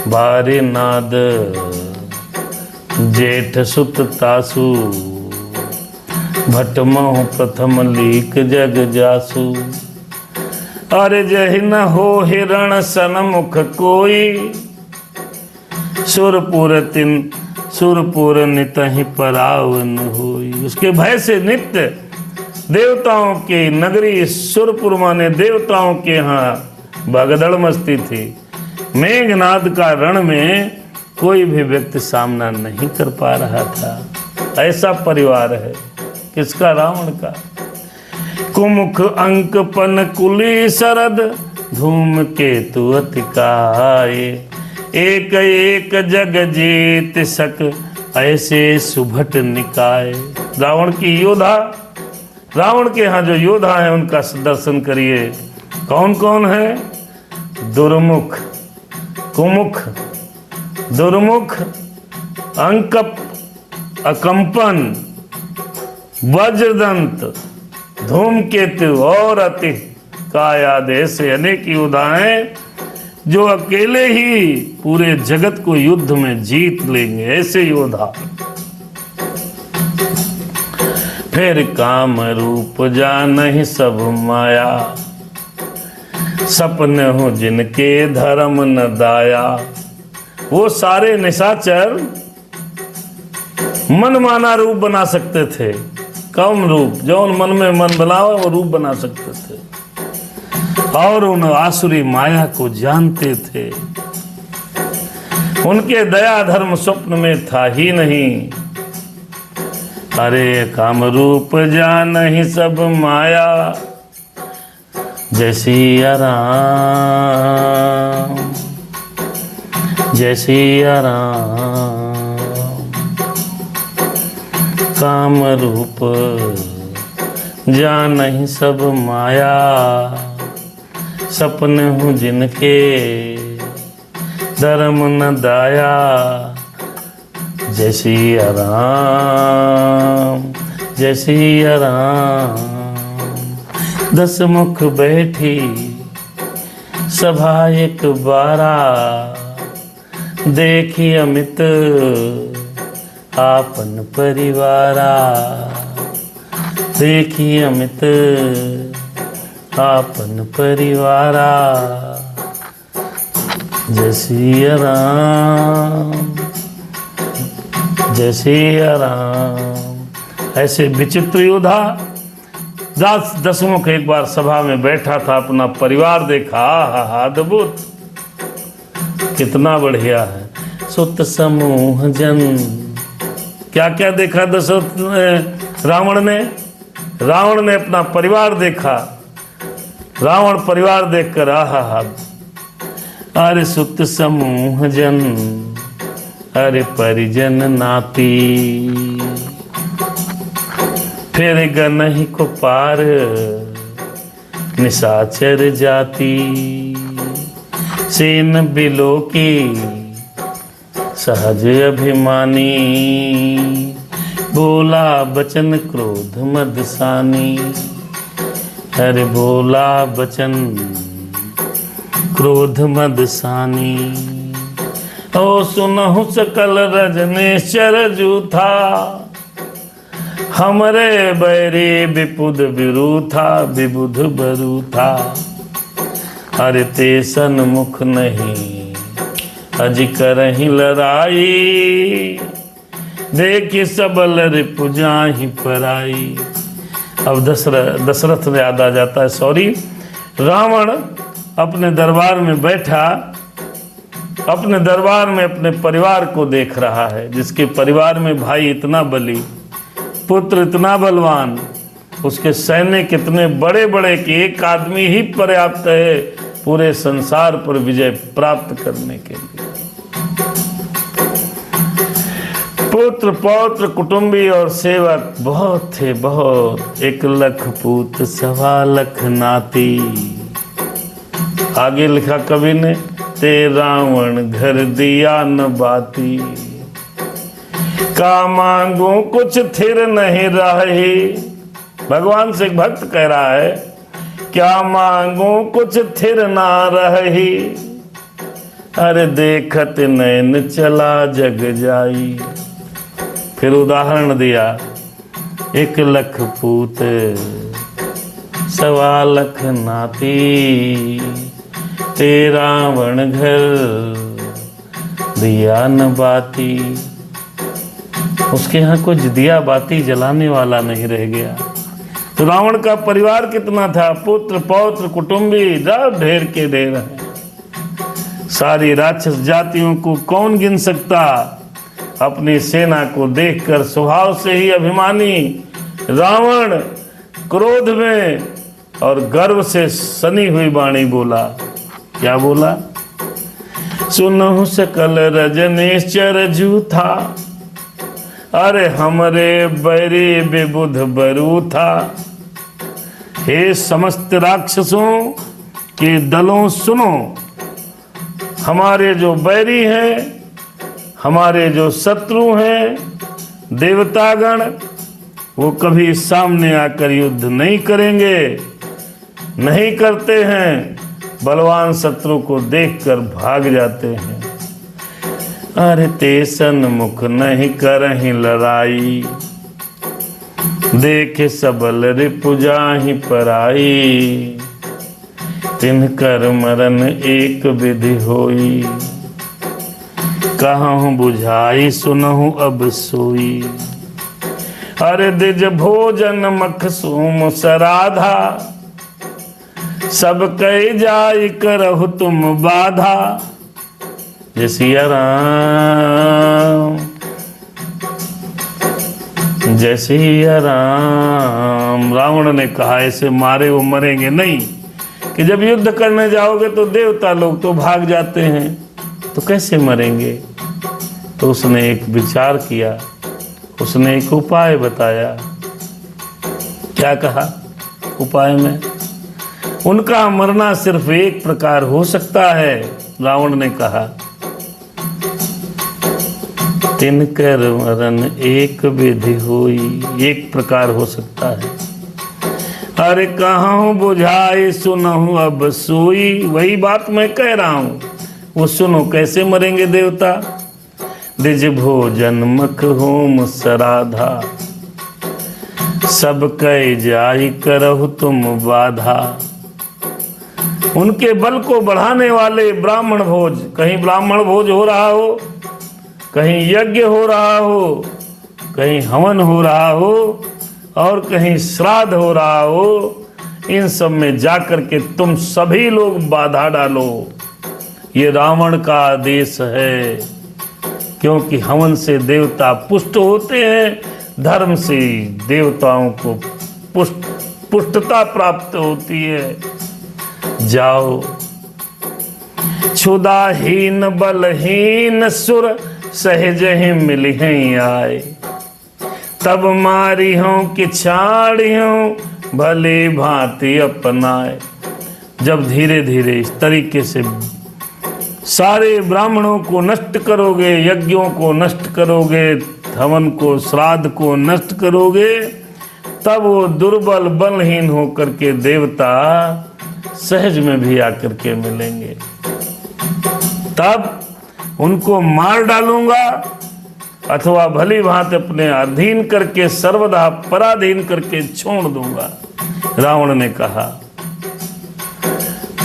बारी नाद जेठ सुत तासु, भटमहु प्रथम लीक जग जासु। अरे जहि न हो हिरण सनमुख कोई, सुरपुर नितहि परावन होई। उसके भय से नित्य देवताओं की नगरी सुरपुर माने देवताओं के यहाँ भगदड़ मस्ती थी। मेघनाद का रण में कोई भी व्यक्ति सामना नहीं कर पा रहा था। ऐसा परिवार है किसका? रावण का। कुमुख अंक पन कुली शरद, धूम केतु अतिकाये। एक एक जग जीत सक, ऐसे सुभट निकाय। रावण की योद्धा, रावण के यहाँ जो योद्धा है उनका दर्शन करिए। कौन कौन है? दुर्मुख, कुमुख, दुर्मुख, अंकप, अकंपन, वज्रदंत, धूमकेतु और अति कायादेश से अनेक योद्धा हैं जो अकेले ही पूरे जगत को युद्ध में जीत लेंगे। ऐसे योद्धा। फिर काम रूप जानहि सब माया, सपने हो जिनके धर्म न दाया। वो सारे निशाचर मनमाना रूप बना सकते थे। कम रूप जौन मन में मन बनावा वो रूप बना सकते थे, और उन आसुरी माया को जानते थे। उनके दया धर्म स्वप्न में था ही नहीं। अरे काम रूप जानहि सब माया, जय सिया राम जय सिया राम। काम रूप जानहि सब माया, सपने हूँ जिनके धर्म न दाया। जय सिया राम जय सिया राम। 10 मुख बैठी सभा एक बारा, देखी अमित आपन परिवारा। देखी अमित आपन परिवारा। जय सिया राम जय सिया राम। ऐसे विचित्र योद्धा 10 मुख एक बार सभा में बैठा था, अपना परिवार देखा। हा अद्भुत, कितना बढ़िया है। सुत समूह जन, क्या क्या देखा दशरथ रावण ने? रावण ने अपना परिवार देखा। रावण परिवार देखकर आहा, अरे सुत समूह जन, अरे परिजन नाती। फिर गनहि को पार निशाचर जाती। सेन बिलो की सहज अभिमानी, बोला बचन क्रोध मदसानी। अरे बोला बचन क्रोध मदसानी। ओ सुनहु सकल रजनेश्वर जूथा, हमरे बैरी विपुद विरूथा विबुध बरूथा। अरे ते सन्मुख नहीं अज करहि लड़ाई, देखि सबल रिपु जाहि पराई। अब दशरथ में याद आ जाता है, सॉरी, रावण अपने दरबार में बैठा, अपने दरबार में अपने परिवार को देख रहा है, जिसके परिवार में भाई इतना बली, पुत्र इतना बलवान, उसके सैन्य कितने बड़े बड़े कि एक आदमी ही पर्याप्त है पूरे संसार पर विजय प्राप्त करने के लिए। पुत्र पौत्र कुटुंबी और सेवक बहुत थे, बहुत। 1 लाख पूत 1.25 लाख नाती। आगे लिखा कवि ने, ते रावण घर दिया न बाती। का मांगू कुछ थिर नहीं रही, भगवान से एक भक्त कह रहा है, क्या मांगू कुछ थिर ना रही, अरे देखत नैन चला जग जाई। फिर उदाहरण दिया, 1 लाख पूत 1.25 लाख नाती, तेरा रावण घर दिया न बाती। उसके यहाँ कुछ दिया बाती जलाने वाला नहीं रह गया। तो रावण का परिवार कितना था, पुत्र पौत्र कुटुंबी सब ढेर के ढेर हैं। सारी राक्षस जातियों को कौन गिन सकता। अपनी सेना को देखकर स्वभाव से ही अभिमानी रावण क्रोध में और गर्व से सनी हुई वाणी बोला। क्या बोला? सुनहु सकल रजनीश्चर जूथा, अरे हमरे बैरी बेबुध बरू था। हे समस्त राक्षसों के दलों सुनो, हमारे जो बैरी हैं, हमारे जो शत्रु हैं देवतागण, वो कभी सामने आकर युद्ध नहीं करेंगे, नहीं करते हैं। बलवान शत्रु को देखकर भाग जाते हैं। अरे तेसन मुख नहीं करहीं लड़ाई, देख सबल रिपु जाहि पराई। तिनकर मरण एक विधि होई, कहूँ बुझाई सुनहु अब सोई। अरे दिज भोजन मखसूम सराधा, सब कई जाय करहु तुम बाधा। जय सिया राम, जय सिया राम। रावण ने कहा, ऐसे मारे वो मरेंगे नहीं, कि जब युद्ध करने जाओगे तो देवता लोग तो भाग जाते हैं, तो कैसे मरेंगे। तो उसने एक विचार किया, उसने एक उपाय बताया। क्या कहा उपाय में? उनका मरना सिर्फ एक प्रकार हो सकता है। रावण ने कहा, तिनकर मरण एक विधि होई, एक प्रकार हो सकता है। अरे कहूँ बुझाई सुनहु अब सोई। वही बात मैं कह रहा हूँ, वो सुनो कैसे मरेंगे देवता। दिज भोजन मख होम सराधा, सब कई जाई करहु तुम बाधा। उनके बल को बढ़ाने वाले ब्राह्मण भोज, कहीं ब्राह्मण भोज हो रहा हो, कहीं यज्ञ हो रहा हो, कहीं हवन हो रहा हो, और कहीं श्राद्ध हो रहा हो, इन सब में जाकर के तुम सभी लोग बाधा डालो। ये रावण का आदेश है, क्योंकि हवन से देवता पुष्ट होते हैं, धर्म से देवताओं को पुष्टता प्राप्त होती है। जाओ। क्षुधाहीन बलहीन सुर सहज ही मिली हैं आए, तब मारी हूं कि छाड़ी हूं भले भांति अपनाए। जब धीरे धीरे इस तरीके से सारे ब्राह्मणों को नष्ट करोगे, यज्ञों को नष्ट करोगे, हवन को श्राद्ध को नष्ट करोगे, तब वो दुर्बल बलहीन होकर के देवता सहज में भी आकर के मिलेंगे। तब उनको मार डालूंगा, अथवा भली भांति अपने अधीन करके सर्वदा पराधीन करके छोड़ दूंगा। रावण ने कहा।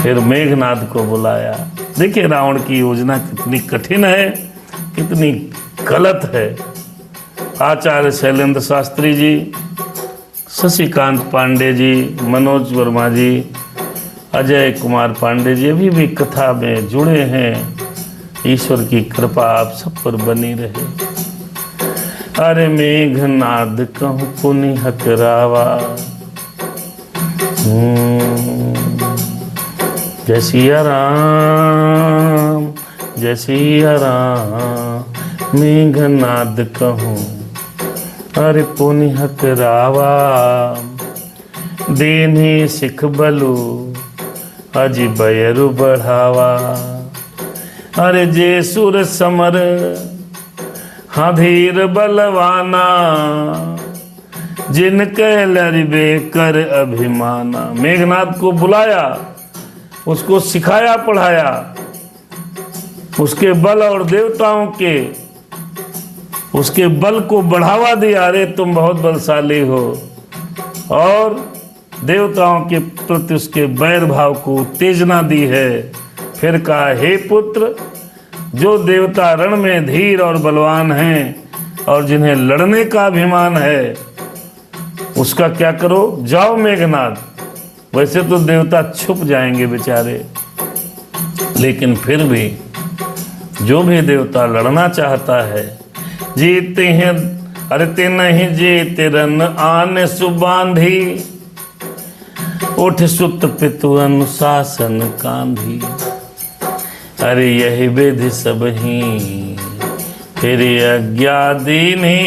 फिर मेघनाद को बुलाया। देखिए रावण की योजना कितनी कठिन है, कितनी गलत है। आचार्य शैलेंद्र शास्त्री जी, शशिकांत पांडे जी, मनोज वर्मा जी, अजय कुमार पांडे जी अभी भी कथा में जुड़े हैं। ईश्वर की कृपा आप सब पर बनी रहे। अरे मेघनाद कहूँ पुनि हकरावा, जय सिया राम, जय सिया राम। मेघनाद कहूँ अरे पुनि हकरावा, देनी सिख बलु अजी बयरु बढ़ावा। अरे जे सुर समर हाँ धीर बलवाना, जिन कह लरिबे कर अभिमाना। मेघनाद को बुलाया, उसको सिखाया पढ़ाया, उसके बल और देवताओं के उसके बल को बढ़ावा दिया। अरे तुम बहुत बलशाली हो, और देवताओं के प्रति उसके बैर भाव को उत्तेजना दी है। फिर कहा, हे पुत्र, जो देवता रण में धीर और बलवान हैं और जिन्हें लड़ने का अभिमान है, उसका क्या करो, जाओ मेघनाद। वैसे तो देवता छुप जाएंगे बेचारे, लेकिन फिर भी जो भी देवता लड़ना चाहता है, जीते हैं अरे नहीं जीते रन आन सुबांधी, उठ सुत पितु अनुशासन कांधी। अरे यही विधि सब ही फिर अज्ञा दीनी,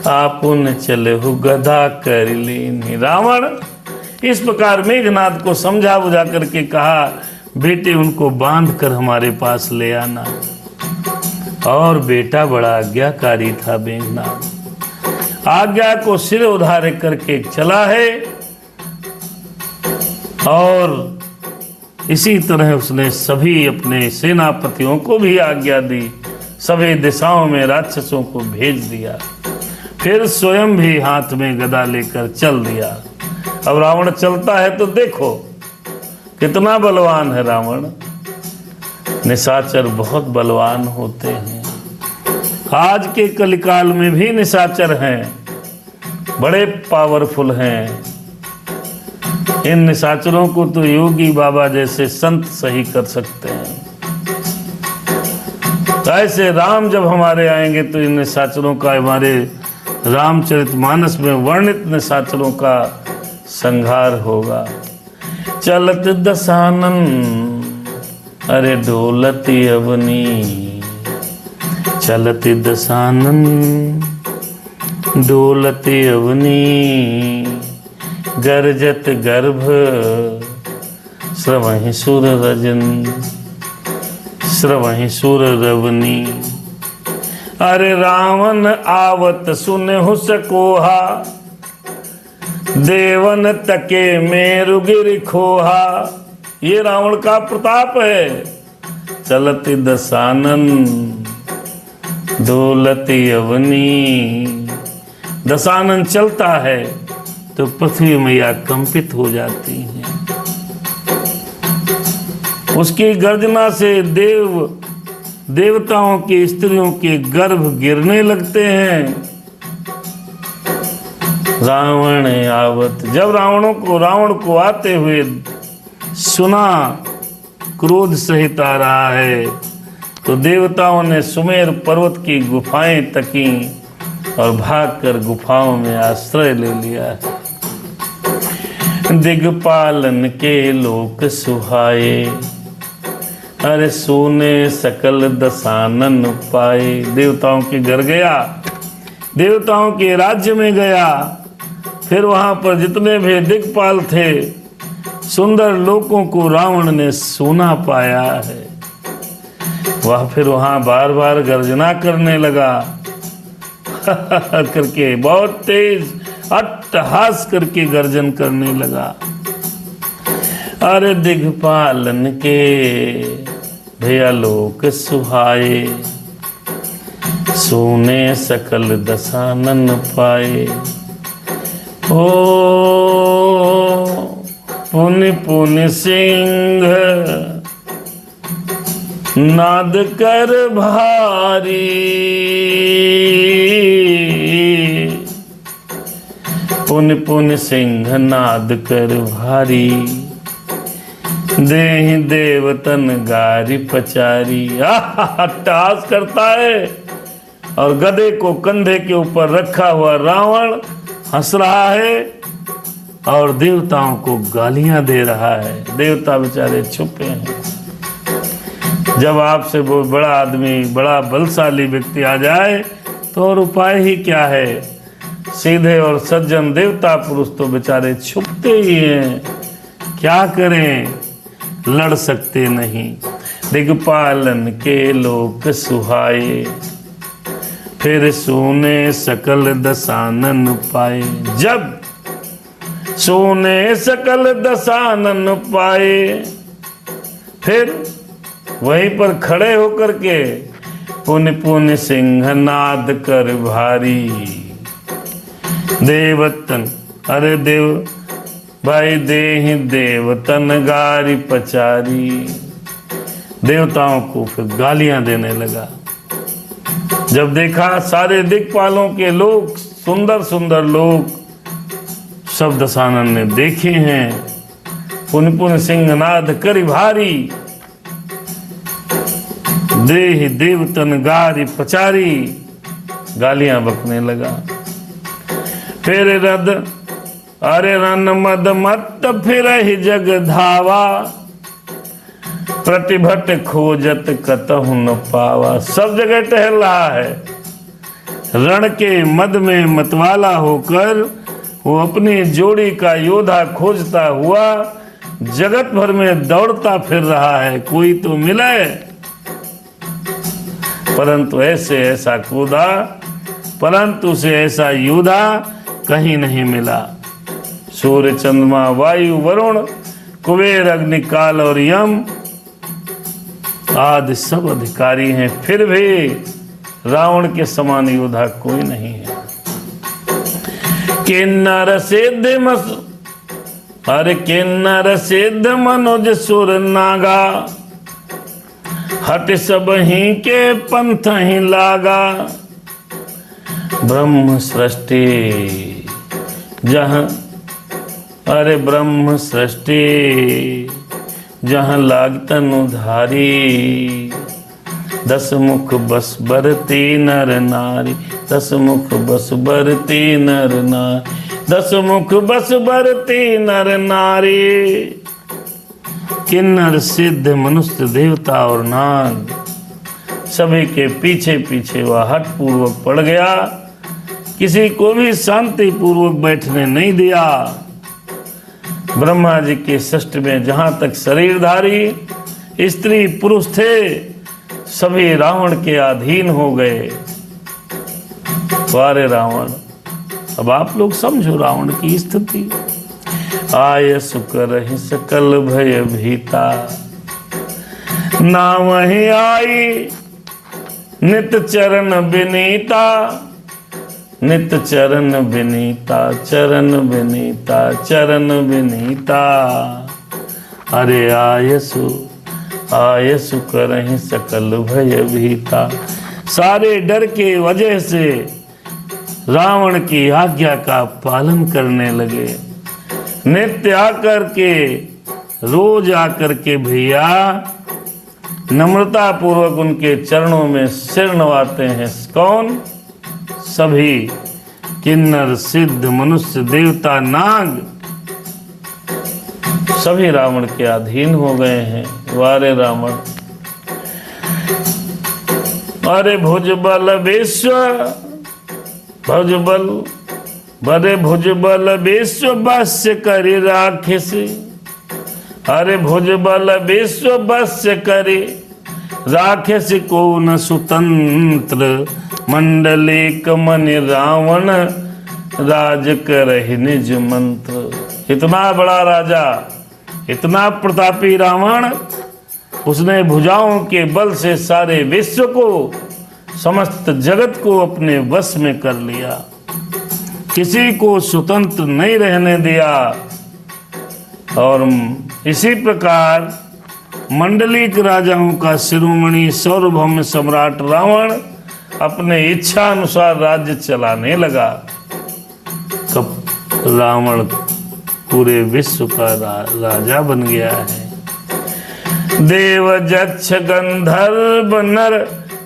आपुन चले हु गधा कर लीनी। रावण इस प्रकार मेघनाद को समझा बुझा करके कहा, बेटे उनको बांध कर हमारे पास ले आना। और बेटा बड़ा आज्ञाकारी था मेघनाद, आज्ञा को सिर उधारे करके चला है। और इसी तरह उसने सभी अपने सेनापतियों को भी आज्ञा दी, सभी दिशाओं में राक्षसों को भेज दिया। फिर स्वयं भी हाथ में गदा लेकर चल दिया। अब रावण चलता है तो देखो कितना बलवान है रावण। निशाचर बहुत बलवान होते हैं, आज के कलिकाल में भी निशाचर हैं, बड़े पावरफुल हैं। इन निशाचरों को तो योगी बाबा जैसे संत सही कर सकते हैं। ऐसे राम जब हमारे आएंगे तो इन निशाचरों का, हमारे रामचरितमानस में वर्णित निशाचरों का संहार होगा। चलत दशानन अरे डोलती अवनी, चलती दशानन डोलती अवनी, गर्जत गर्भ श्रवहि सुर रजन, श्रवहि सुर रवनी। अरे रावण आवत सुनहु सकोहा, देवन तके मेरु गिर खोहा। ये रावण का प्रताप है। चलती दशानन डोलती अवनी, दशानन चलता है तो पृथ्वी मैया कंपित हो जाती हैं। उसकी गर्जना से देवताओं की स्त्रियों के गर्भ गिरने लगते हैं। रावण आवत, जब रावण को आते हुए सुना, क्रोध सहित आ रहा है, तो देवताओं ने सुमेर पर्वत की गुफाएं तकी और भागकर गुफाओं में आश्रय ले लिया है। दिग्पालन के लोक सुहाए, अरे सोने सकल दशानन पाए। देवताओं के घर गया, देवताओं के राज्य में गया, फिर वहां पर जितने भी दिग्पाल थे, सुंदर लोगों को रावण ने सोना पाया है। वह फिर वहां बार बार गर्जना करने लगा करके, बहुत तेज अट्टहास करके गर्जन करने लगा। अरे दिग्पालन के भैया लोक सुहाए, सोने सकल दशानन पाए। ओ पुनि पुनि सिंह नाद कर भारी, पुनि पुनि सिंह नाद कर भारी, देहि देवतन गारी पचारी। अट्टहास करता है और गधे को कंधे के ऊपर रखा हुआ रावण हंस रहा है और देवताओं को गालियां दे रहा है। देवता बेचारे छुपे हैं। जब आपसे वो बड़ा आदमी, बड़ा बलशाली व्यक्ति आ जाए तो और उपाय ही क्या है। सीधे और सज्जन देवता पुरुष तो बेचारे छुपते ही हैं, क्या करें, लड़ सकते नहीं। दिग्पालन के लोक सुहाए, फिर सोने सकल दसानन पाए। जब सोने सकल दसानन पाए, फिर वहीं पर खड़े होकर के पुन पुन सिंहनाद कर भारी। देवतन अरे देव भाई देहि देवतन गारी पचारी। देवताओं को फिर गालियां देने लगा। जब देखा सारे दिक्पालों के लोग, सुंदर सुंदर लोग सब दशानन ने देखे हैं, पुन पुन सिंहनाद करि भारी। देहि देवतन गारी पचारी, गालियां बकने लगा। फिर रद अरे रन मद मत फिर ही जग धावा। प्रतिभट खोजत कतहु न पावा। सब जगह टहल रहा है, रण के मद में मतवाला होकर वो अपनी जोड़ी का योद्धा खोजता हुआ जगत भर में दौड़ता फिर रहा है, कोई तो मिले। परंतु ऐसा कूदा, परंतु से ऐसा योद्धा कहीं नहीं मिला। सूर्य चंद्रमा वायु वरुण कुबेर अग्नि काल और यम आदि सब अधिकारी हैं, फिर भी रावण के समान योद्धा कोई नहीं है। किन्नर सिद्ध अरे किन्नर सिद्ध मनोज सुर नागा। हट सब ही के पंथ ही लागा। ब्रह्म सृष्टि जहाँ अरे ब्रह्म सृष्टि जहाँ लागतन उधारी। 10 मुख बस बरती नर नारी। 10 मुख बस बरती नर नारी। 10 मुख बस बरती नर नारी। किन्नर सिद्ध मनुष्य देवता और नाग सभी के पीछे पीछे वह हठ पूर्वक पड़ गया। किसी को भी शांति पूर्वक बैठने नहीं दिया। ब्रह्मा जी के सृष्टि में जहां तक शरीरधारी स्त्री पुरुष थे, सभी रावण के अधीन हो गए। वारे रावण, अब आप लोग समझो रावण की स्थिति। आय सुकर ही सकल भय भीता। ना वही आई नित चरण विनीता। नित चरण विनीता, चरण विनीता, चरण विनीता। अरे आयसु आयसु करहि सकल भय भीता। सारे डर के वजह से रावण की आज्ञा का पालन करने लगे। नित्य आकर के, रोज आकर के भैया नम्रता पूर्वक उनके चरणों में सिर नवाते हैं। कौन? सभी किन्नर सिद्ध मनुष्य देवता नाग सभी रावण के अधीन हो गए हैं। वारे रावण, अरे भुजबल विश्व भुजबल बड़े भुजबल विश्व बस्य करी राक्षसी। अरे भुजबल विश्व बस्य करी राक्षसी को न सुतंत्र। मंडलिक मनि रावण राज करहि निज मंत्र। इतना बड़ा राजा, इतना प्रतापी रावण, उसने भुजाओं के बल से सारे विश्व को, समस्त जगत को अपने वश में कर लिया। किसी को स्वतंत्र नहीं रहने दिया। और इसी प्रकार मंडलिक राजाओं का शिरोमणि सार्वभौम सम्राट रावण अपने इच्छा अनुसार राज्य चलाने लगा। कब रावण पूरे विश्व का राजा बन गया है। देव जक्ष गंधर्व नर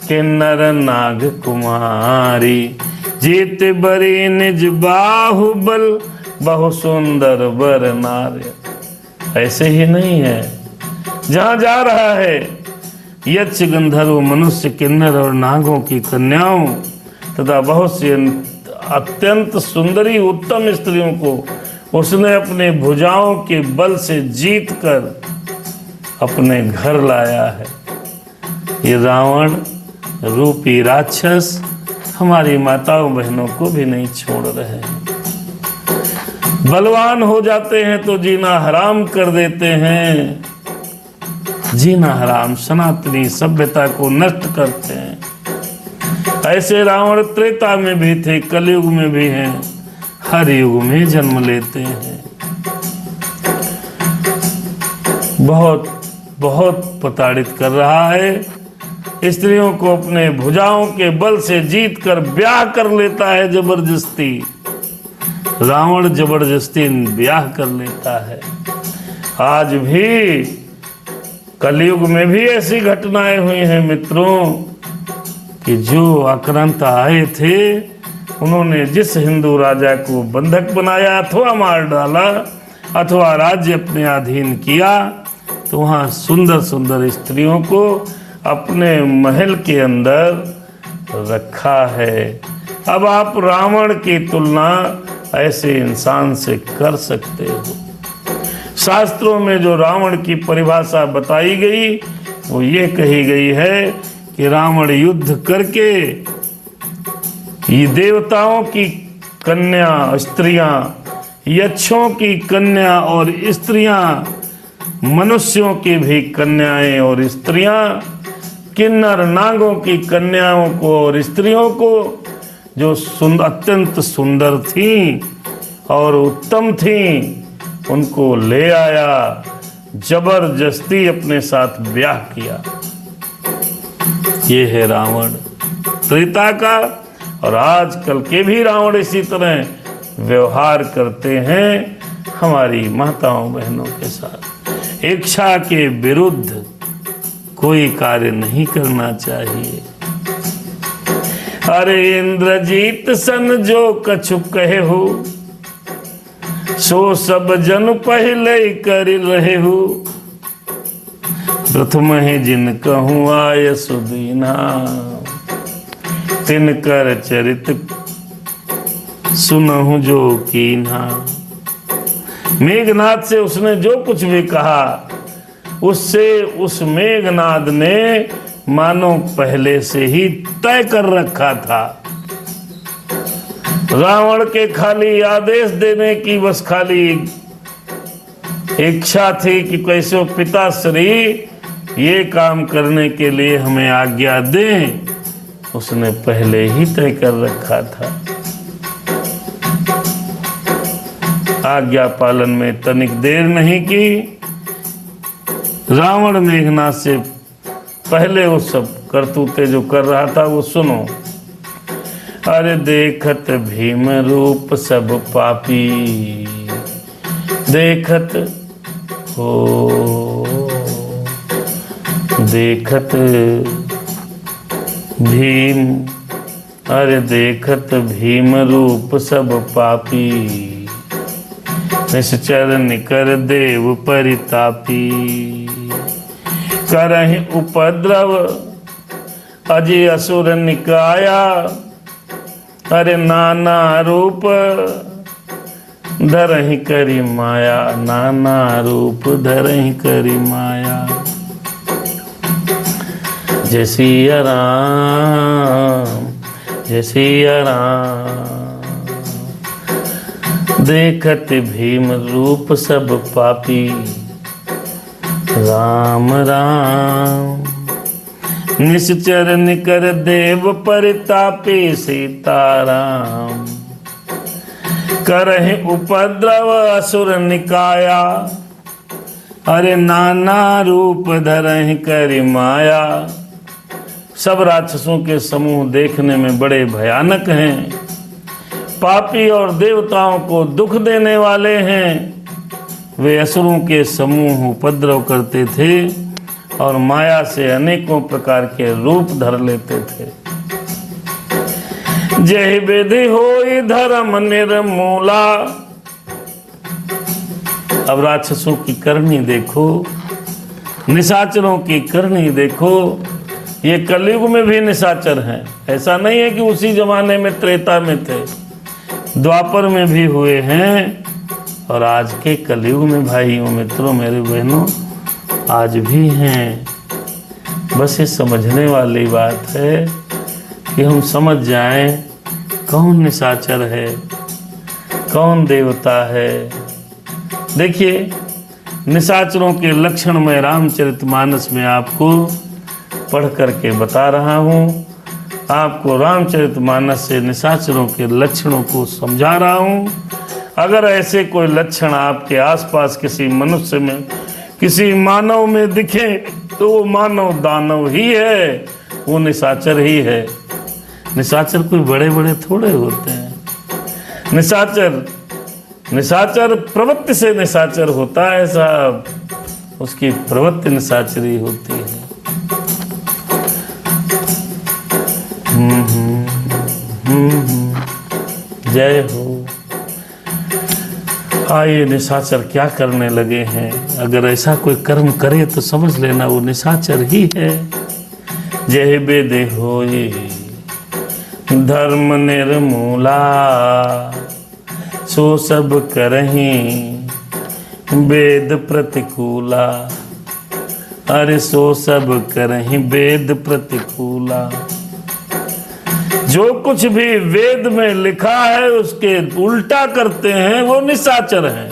किन्नर नाग कुमारी। जीत बरी निज बाहुबल बहु सुंदर बर नार्य। ऐसे ही नहीं है, जहां जा रहा है यक्ष गंधर्व मनुष्य किन्नर और नागों की कन्याओं तथा बहुत सी अत्यंत सुंदरी उत्तम स्त्रियों को उसने अपने भुजाओं के बल से जीत कर अपने घर लाया है। ये रावण रूपी राक्षस हमारी माताओं बहनों को भी नहीं छोड़ रहे हैं। बलवान हो जाते हैं तो जीना हराम कर देते हैं। जीना हराम, सनातनी सभ्यता को नष्ट करते हैं। ऐसे रावण त्रेता में भी थे, कलयुग में भी हैं, हर युग में जन्म लेते हैं। बहुत बहुत प्रताड़ित कर रहा है। स्त्रियों को अपने भुजाओं के बल से जीत कर ब्याह कर लेता है जबरदस्ती। रावण जबरदस्ती ब्याह कर लेता है। आज भी कलयुग में भी ऐसी घटनाएं हुई हैं मित्रों, कि जो आक्रांत आए थे उन्होंने जिस हिंदू राजा को बंधक बनाया अथवा मार डाला अथवा राज्य अपने अधीन किया, तो वहाँ सुंदर सुंदर स्त्रियों को अपने महल के अंदर रखा है। अब आप रावण की तुलना ऐसे इंसान से कर सकते हो। शास्त्रों में जो रावण की परिभाषा बताई गई वो ये कही गई है कि रावण युद्ध करके ये देवताओं की कन्या स्त्रियां, यक्षों की कन्या और स्त्रियां, मनुष्यों की भी कन्याएं और स्त्रियां, किन्नर नागों की कन्याओं को और स्त्रियों को जो अत्यंत सुंदर थीं और उत्तम थीं, उनको ले आया, जबरदस्ती अपने साथ ब्याह किया। ये है रावण त्रेता का। और आजकल के भी रावण इसी तरह व्यवहार करते हैं हमारी माताओं बहनों के साथ। इच्छा के विरुद्ध कोई कार्य नहीं करना चाहिए। अरे इंद्रजीत सन जो कछु कहे हो, सो सब जन पहले कर रहे हो। प्रथम ही जिन कहूँ आय सुदीना, तिनकर चरित सुनहु जो कीन्हा। मेघनाद से उसने जो कुछ भी कहा, उससे उस मेघनाद ने मानो पहले से ही तय कर रखा था। रावण के खाली आदेश देने की बस खाली इच्छा थी कि कैसे पिताश्री ये काम करने के लिए हमें आज्ञा दें, उसने पहले ही तय कर रखा था। आज्ञा पालन में तनिक देर नहीं की। रावण मेघनाद से पहले वो सब करतूते जो कर रहा था वो सुनो। अरे देखत भीम रूप सब पापी, देखत हो देखत भीम, अरे देखत भीम रूप सब पापी, निश्चर निकर देव परितापी। करहि उपद्रव अजय असुर निकाया, अरे नाना रूप धरहि करी माया, नाना रूप धरहि करी माया। जय सिया राम, जय सिया राम। देखत भीम रूप सब पापी, राम राम। निश्चर निकर देव परितापी, सीताराम। करहि उपद्रव असुर निकाया, अरे नाना रूप धरहि करि माया। सब राक्षसों के समूह देखने में बड़े भयानक हैं, पापी और देवताओं को दुख देने वाले हैं। वे असुरों के समूह उपद्रव करते थे और माया से अनेकों प्रकार के रूप धर लेते थे। जय विधि होई धर्म निर्मूला। अब राक्षसों की करनी देखो, निशाचरों की करनी देखो। ये कलयुग में भी निशाचर हैं। ऐसा नहीं है कि उसी जमाने में त्रेता में थे, द्वापर में भी हुए हैं और आज के कलयुग में भाइयों मित्रों मेरे बहनों आज भी हैं। बस ये समझने वाली बात है कि हम समझ जाएं कौन निशाचर है, कौन देवता है। देखिए, निशाचरों के लक्षण मैं रामचरितमानस में आपको पढ़ करके बता रहा हूँ। आपको रामचरितमानस से निशाचरों के लक्षणों को समझा रहा हूँ। अगर ऐसे कोई लक्षण आपके आसपास किसी मनुष्य में, किसी मानव में दिखे तो वो मानव दानव ही है, वो निशाचर ही है। निशाचर कोई बड़े बड़े थोड़े होते हैं। निशाचर प्रवृत्ति से निशाचर होता है साहब, उसकी प्रवृत्ति निशाचरी होती है। जय हो। आइए, निशाचर क्या करने लगे हैं। अगर ऐसा कोई कर्म करे तो समझ लेना वो निशाचर ही है। जय बेदे होए धर्म निर्मूला, सो सब करहीं वेद प्रतिकूला। अरे सो सब करहीं वेद प्रतिकूला। जो कुछ भी वेद में लिखा है उसके उल्टा करते हैं वो निशाचर हैं।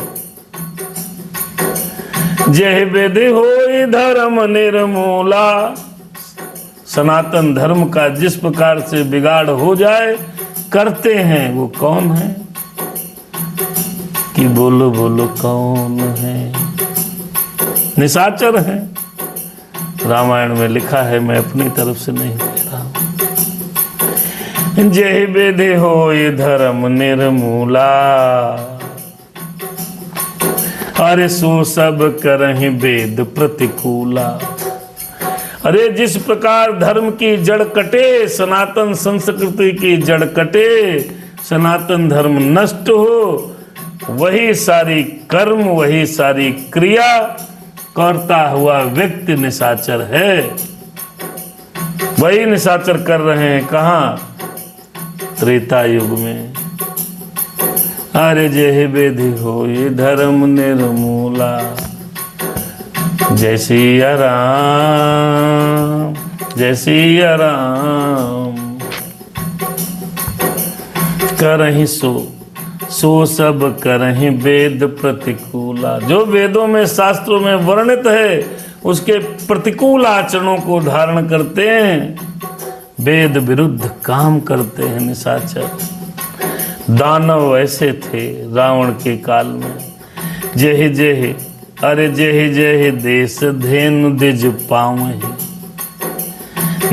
जय वेद होई धर्म निर्मूला। सनातन धर्म का जिस प्रकार से बिगाड़ हो जाए करते हैं, वो कौन है कि बोलो बोलो कौन है? निशाचर है। रामायण में लिखा है, मैं अपनी तरफ से नहीं कह रहा हूं। जय बेदे होय धर्म निर्मूला, अरे सो सब करहि वेद प्रतिकूला। अरे जिस प्रकार धर्म की जड़ कटे, सनातन संस्कृति की जड़ कटे, सनातन धर्म नष्ट हो, वही सारी कर्म, वही सारी क्रिया करता हुआ व्यक्ति निशाचर है। वही निशाचर कर रहे हैं। कहाँ? त्रेता युग में। अरे जय बेदि हो ये धर्म निर्मूला। जय सिया राम, जय सिया राम। करहि सो सब करहि वेद प्रतिकूला। जो वेदों में, शास्त्रों में वर्णित है उसके प्रतिकूल आचरणों को धारण करते हैं, वेद विरुद्ध काम करते हैं निशाचर। दानव ऐसे थे रावण के काल में। जय जय, अरे जय जय देश धेनु दिज पावे,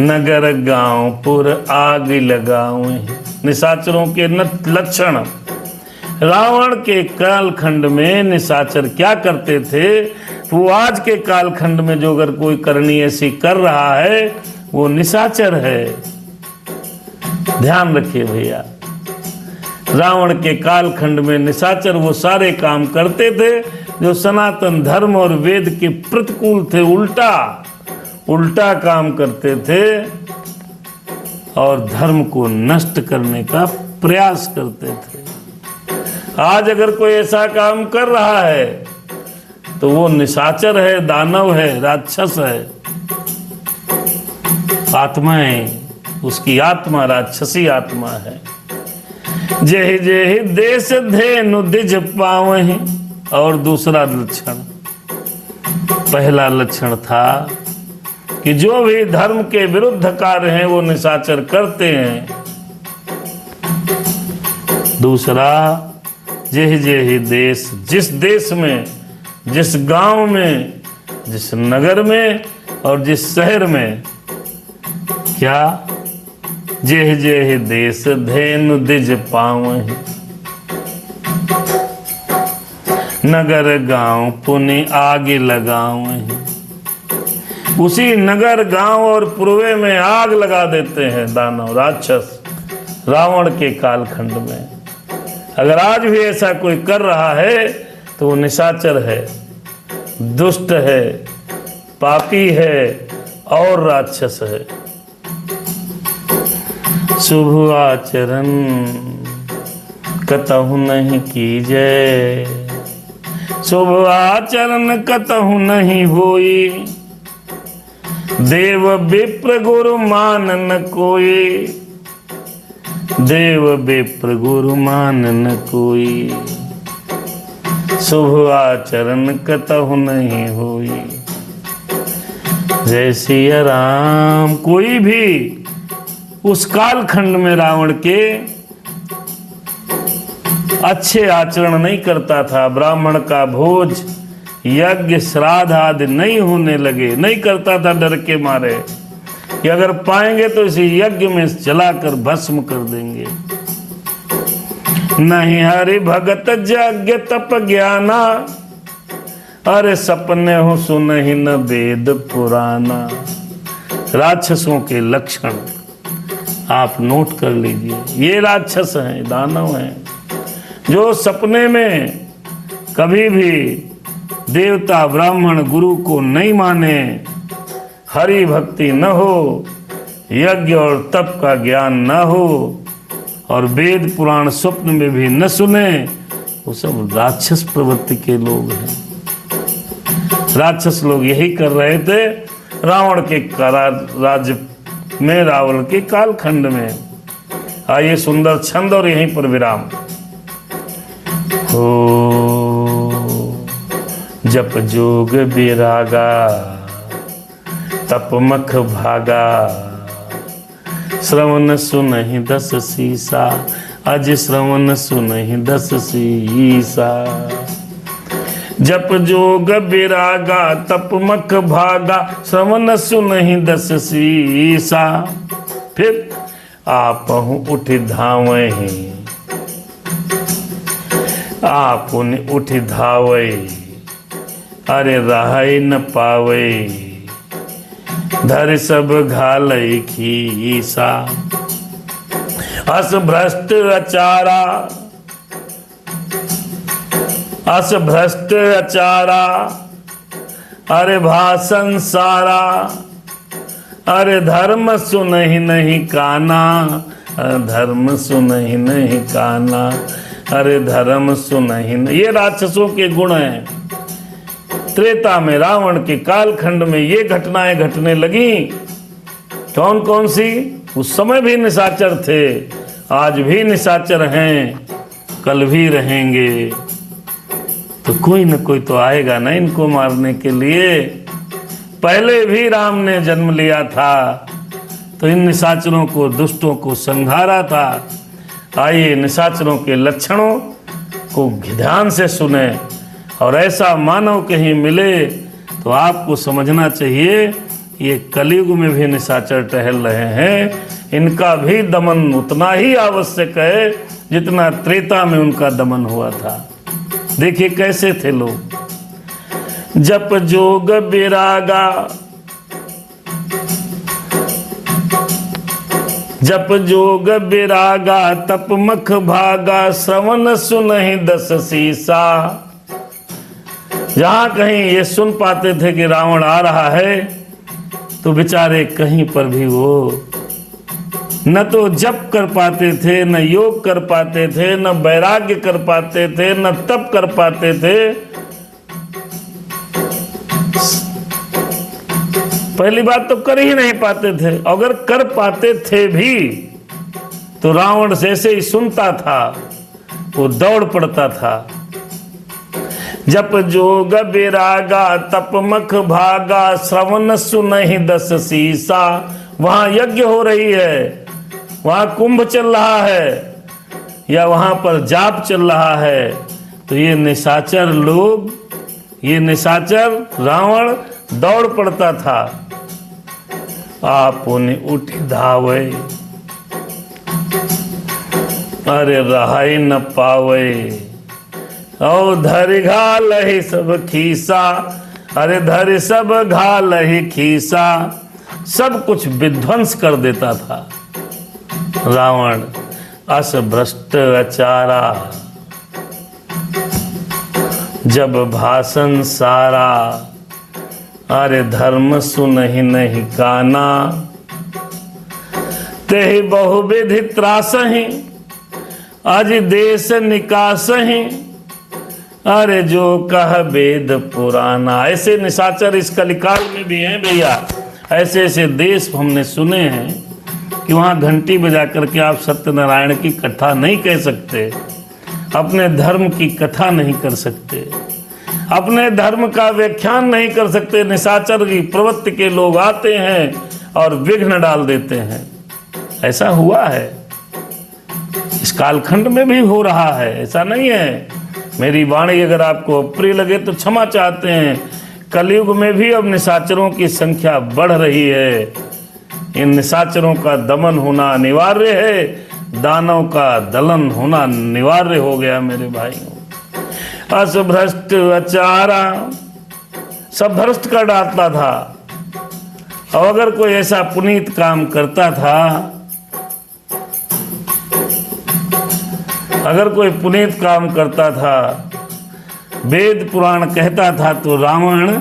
नगर गांव पुर आग लगावे। निशाचरों के लक्षण। रावण के कालखंड में निशाचर क्या करते थे, वो आज के कालखंड में जो अगर कोई करनी ऐसी कर रहा है वो निशाचर है। ध्यान रखिए भैया, रावण के कालखंड में निशाचर वो सारे काम करते थे जो सनातन धर्म और वेद के प्रतिकूल थे। उल्टा काम करते थे और धर्म को नष्ट करने का प्रयास करते थे। आज अगर कोई ऐसा काम कर रहा है तो वो निशाचर है, दानव है, राक्षस है। आत्माएं, उसकी आत्मा राक्षसी आत्मा है। जय जय देश धेनु दिज पावहि। और दूसरा लक्षण, पहला लक्षण था कि जो भी धर्म के विरुद्ध कार्य हैं वो निशाचर करते हैं। दूसरा, जय जय देश, जिस देश में, जिस गांव में, जिस नगर में और जिस शहर में, क्या? जय जय देश धेनु दिज पावहि, नगर गांव पुनि आगे लगावहि। उसी नगर गांव और पुरवे में आग लगा देते हैं दानव राक्षस रावण के कालखंड में। अगर आज भी ऐसा कोई कर रहा है तो वो निशाचर है, दुष्ट है, पापी है और राक्षस है। शुभ आचरण कतहु नहीं कीजय, शुभ आचरण कतहु नहीं होई, देव विप्र गुरु मान न कोई। देव विप्र गुरु मान न कोई, शुभ आचरण कतहु नहीं होई। जय सिया राम। कोई भी उस कालखंड में रावण के अच्छे आचरण नहीं करता था। ब्राह्मण का भोज यज्ञ श्राद्ध आदि नहीं होने लगे, नहीं करता था डर के मारे कि अगर पाएंगे तो इसे यज्ञ में जलाकर भस्म कर देंगे। नहीं हरि भगत यज्ञ तप ज्ञाना, अरे सपने हो सुनहि न वेद पुराना। राक्षसों के लक्षण आप नोट कर लीजिए। ये राक्षस हैं, दानव हैं, जो सपने में कभी भी देवता ब्राह्मण गुरु को नहीं माने, हरि भक्ति न हो, यज्ञ और तप का ज्ञान न हो और वेद पुराण स्वप्न में भी न सुने, वो सब राक्षस प्रवृत्ति के लोग हैं। राक्षस लोग यही कर रहे थे रावण के राज्य में, रावण के कालखंड में। आइए सुंदर छंद और यहीं पर विराम। हो जप जोग विरागा, तप मख भागा, श्रवण सुनहि दस सीसा। अज श्रवण सुनहि दस सीसा। जप जोग विरागा, तप मख भागा, श्रवण सुनहि दस सीसा। फिर आपहु उठ धावहि, आपुन उठ धावै, अरे रहै न पावै, धर सब घालै खीसा। अस भ्रष्ट अचारा, अस भ्रष्ट अचारा, अरे भाषण सारा, अरे धर्म सुनहि नहीं काना, धर्म सुनहि नहीं काना, अरे धर्म सुनहि नहीं। ये राक्षसों के गुण हैं। त्रेता में रावण के कालखंड में ये घटनाएं घटने लगी। कौन कौन सी? उस समय भी निशाचर थे, आज भी निशाचर हैं, कल भी रहेंगे। तो कोई न कोई तो आएगा ना इनको मारने के लिए। पहले भी राम ने जन्म लिया था तो इन निशाचरों को, दुष्टों को संहारा था। आइए निशाचरों के लक्षणों को ध्यान से सुने, और ऐसा मानव कहीं मिले तो आपको समझना चाहिए ये कलयुग में भी निशाचर टहल रहे हैं। इनका भी दमन उतना ही आवश्यक है जितना त्रेता में उनका दमन हुआ था। देखिए कैसे थे लोग। जप जोग विरागा, जप जोग विरागा, तप मख भागा, श्रवण सुनहि दस सीसा। जहां कहीं ये सुन पाते थे कि रावण आ रहा है तो बेचारे कहीं पर भी वो न तो जप कर पाते थे, न योग कर पाते थे, न वैराग्य कर पाते थे, न तप कर पाते थे। पहली बात तो कर ही नहीं पाते थे। अगर कर पाते थे भी तो रावण जैसे ही सुनता था वो दौड़ पड़ता था। जप जोग विरागा, तप मख भागा, श्रवण सुनहि दस सीसा। वहां यज्ञ हो रही है, वहां कुंभ चल रहा है, या वहां पर जाप चल रहा है, तो ये निशाचर लोग, ये निशाचर रावण दौड़ पड़ता था। आप उन्हें उठ धावे, अरे रहाई न पावे, और धरि घाल ही सब खीसा। अरे धरि सब घाल ही खीसा। सब कुछ विध्वंस कर देता था रावण। अस भ्रष्ट अचारा, जब भाषण सारा, अरे धर्म सुनहि नहीं काना। तेहि बहुविधि त्रासहि, अज देश निकासहि, अरे जो कह वेद पुराना। ऐसे निशाचर इस कलिकाल में भी हैं भैया। ऐसे ऐसे देश हमने सुने हैं कि वहाँ घंटी बजा करके आप सत्यनारायण की कथा नहीं कह सकते, अपने धर्म की कथा नहीं कर सकते, अपने धर्म का व्याख्यान नहीं कर सकते। निशाचर की प्रवृत्ति के लोग आते हैं और विघ्न डाल देते हैं। ऐसा हुआ है, इस कालखंड में भी हो रहा है, ऐसा नहीं है। मेरी वाणी अगर आपको अप्रिय लगे तो क्षमा चाहते हैं। कलयुग में भी अब निशाचरों की संख्या बढ़ रही है। इन निशाचरों का दमन होना अनिवार्य है, दानव का दलन होना अनिवार्य हो गया मेरे भाइयों। असभ्रष्ट आचारा, सब भ्रष्ट कर डालता था। और अगर कोई ऐसा पुनीत काम करता था, अगर कोई पुनीत काम करता था, वेद पुराण कहता था, तो रावण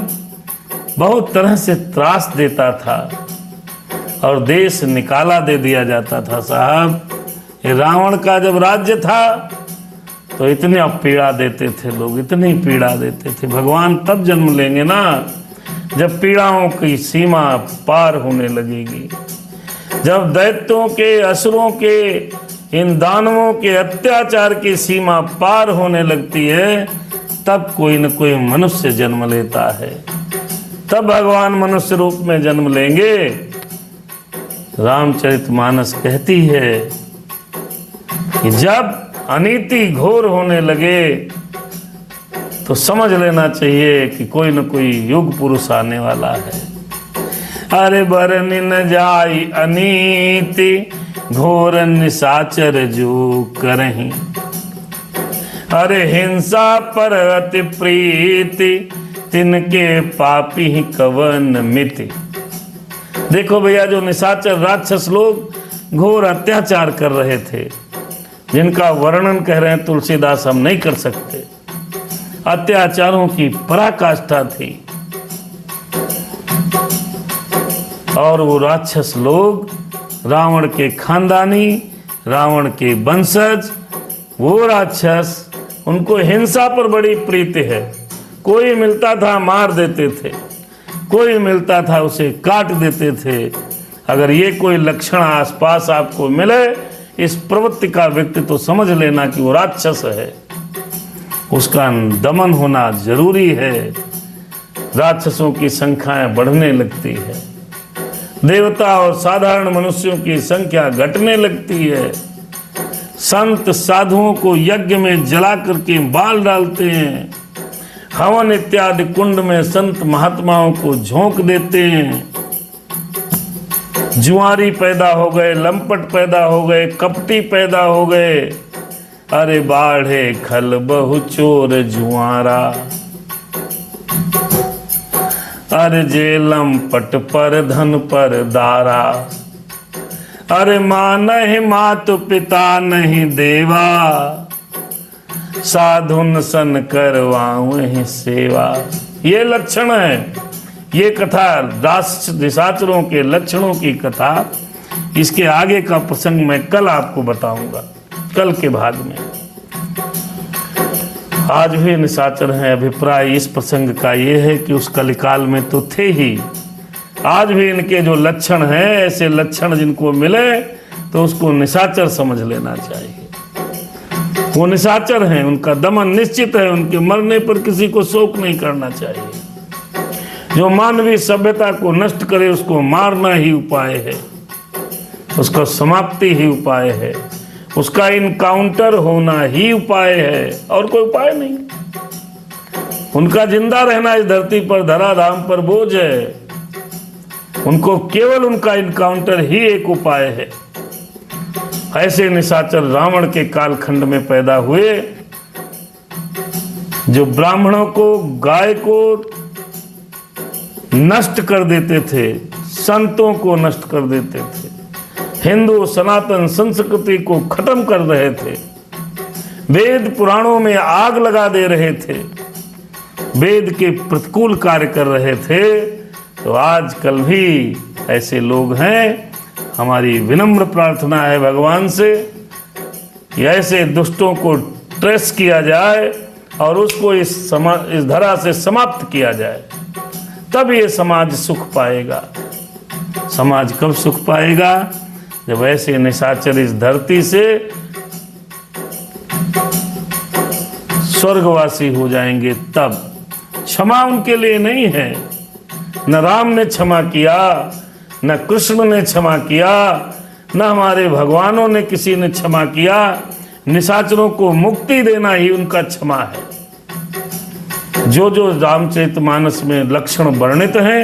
बहुत तरह से त्रास देता था और देश निकाला दे दिया जाता था। साहब, ये रावण का जब राज्य था तो इतने पीड़ा देते थे लोग, इतनी पीड़ा देते थे। भगवान तब जन्म लेंगे ना जब पीड़ाओं की सीमा पार होने लगेगी, जब दैत्यों के, असुरों के, इन दानवों के अत्याचार की सीमा पार होने लगती है, तब कोई न कोई मनुष्य जन्म लेता है। तब भगवान मनुष्य रूप में जन्म लेंगे। रामचरितमानस कहती है कि जब अनीति घोर होने लगे तो समझ लेना चाहिए कि कोई न कोई युग पुरुष आने वाला है। अरे बरनि न जाई अनीति, घोर निशाचर जो करहीं। अरे हिंसा पर अति प्रीति, तिनके पापी ही कवन मिति। देखो भैया, जो निशाचर राक्षस लोग घोर अत्याचार कर रहे थे, जिनका वर्णन कह रहे हैं तुलसीदास हम नहीं कर सकते, अत्याचारों की पराकाष्ठा थी। और वो राक्षस लोग रावण के खानदानी, रावण के वंशज, वो राक्षस, उनको हिंसा पर बड़ी प्रीति है। कोई मिलता था मार देते थे, कोई मिलता था उसे काट देते थे। अगर ये कोई लक्षण आसपास आपको मिले इस प्रवृत्ति का व्यक्ति, तो समझ लेना कि वो राक्षस है, उसका दमन होना जरूरी है। राक्षसों की संख्याएं बढ़ने लगती है, देवता और साधारण मनुष्यों की संख्या घटने लगती है। संत साधुओं को यज्ञ में जला करके बाल डालते हैं, हवन इत्यादि कुंड में संत महात्माओं को झोंक देते हैं। जुआरी पैदा हो गए, लंपट पैदा हो गए, कपटी पैदा हो गए। अरे बाढ़े खल बहु चोर जुआरा, अरे जे लंपट पर धन पर दारा। अरे माँ नहीं मातु पिता नहीं देवा, साधुन सन करवाऊं ही सेवा। ये लक्षण है, ये कथा निशाचरों के लक्षणों की कथा। इसके आगे का प्रसंग मैं कल आपको बताऊंगा, कल के भाग में। आज भी निशाचर हैं। अभिप्राय इस प्रसंग का ये है कि उस कलिकाल में तो थे ही, आज भी इनके जो लक्षण हैं, ऐसे लक्षण जिनको मिले तो उसको निशाचर समझ लेना चाहिए। वो निशाचर हैं, उनका दमन निश्चित है, उनके मरने पर किसी को शोक नहीं करना चाहिए। जो मानवीय सभ्यता को नष्ट करे उसको मारना ही उपाय है, उसका समाप्ति ही उपाय है, उसका इनकाउंटर होना ही उपाय है, और कोई उपाय नहीं। उनका जिंदा रहना इस धरती पर, धराधाम पर बोझ है। उनको केवल उनका इनकाउंटर ही एक उपाय है। ऐसे निशाचर रावण के कालखंड में पैदा हुए, जो ब्राह्मणों को, गाय को नष्ट कर देते थे, संतों को नष्ट कर देते थे, हिंदू सनातन संस्कृति को खत्म कर रहे थे, वेद पुराणों में आग लगा दे रहे थे, वेद के प्रतिकूल कार्य कर रहे थे। तो आजकल भी ऐसे लोग हैं। हमारी विनम्र प्रार्थना है भगवान से कि ऐसे दुष्टों को ट्रेस किया जाए और उसको इस धरा से समाप्त किया जाए, तब ये समाज सुख पाएगा। समाज कब सुख पाएगा? जब ऐसे निशाचर इस धरती से स्वर्गवासी हो जाएंगे तब। क्षमा उनके लिए नहीं है। न राम ने क्षमा किया, न कृष्ण ने क्षमा किया, न हमारे भगवानों ने किसी ने क्षमा किया। निशाचरों को मुक्ति देना ही उनका क्षमा है। जो जो रामचरितमानस में लक्षण वर्णित हैं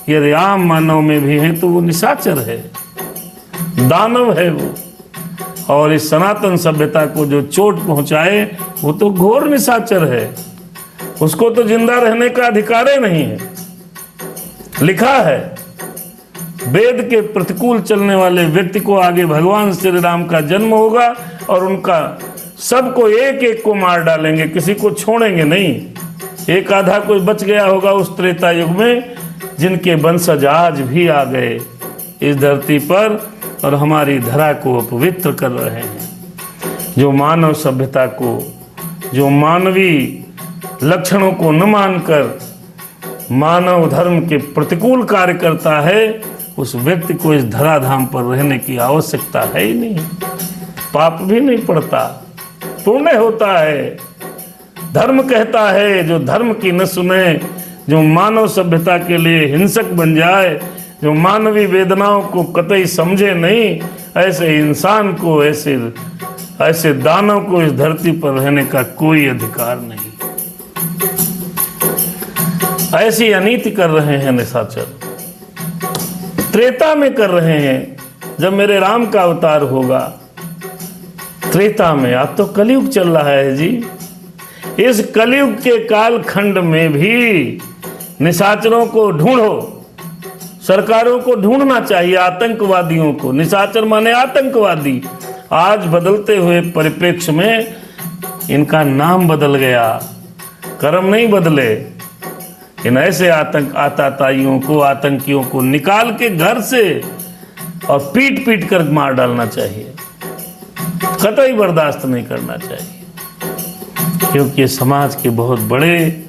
यदि आम मानव में भी हैं तो वो निशाचर है, दानव है वो। और इस सनातन सभ्यता को जो चोट पहुंचाए वो तो घोर निशाचर है। उसको तो जिंदा रहने का अधिकार ही नहीं है। लिखा है वेद के प्रतिकूल चलने वाले व्यक्ति को आगे भगवान श्री राम का जन्म होगा और उनका सबको एक एक को मार डालेंगे, किसी को छोड़ेंगे नहीं। एक आधा कोई बच गया होगा उस त्रेता युग में, जिनके वंशज आज भी आ गए इस धरती पर और हमारी धरा को अपवित्र कर रहे हैं। जो मानव सभ्यता को, जो मानवीय लक्षणों को न मानकर मानव धर्म के प्रतिकूल कार्य करता है, उस व्यक्ति को इस धराधाम पर रहने की आवश्यकता है ही नहीं। पाप भी नहीं पड़ता, पुण्य होता है। धर्म कहता है जो धर्म की न सुने, जो मानव सभ्यता के लिए हिंसक बन जाए, जो मानवीय वेदनाओं को कतई समझे नहीं, ऐसे इंसान को, ऐसे दानव को इस धरती पर रहने का कोई अधिकार नहीं। ऐसी अनीति कर रहे हैं निशाचर, त्रेता में कर रहे हैं। जब मेरे राम का अवतार होगा त्रेता में, अब तो कलयुग चल रहा है जी। इस कलयुग के कालखंड में भी निशाचरों को ढूंढो। सरकारों को ढूंढना चाहिए आतंकवादियों को। निशाचर माने आतंकवादी। आज बदलते हुए परिप्रेक्ष्य में इनका नाम बदल गया, कर्म नहीं बदले। इन ऐसे आतताइयों को, आतंकियों को निकाल के घर से और पीट पीट कर मार डालना चाहिए। कतई बर्दाश्त नहीं करना चाहिए, क्योंकि ये समाज के बहुत बड़े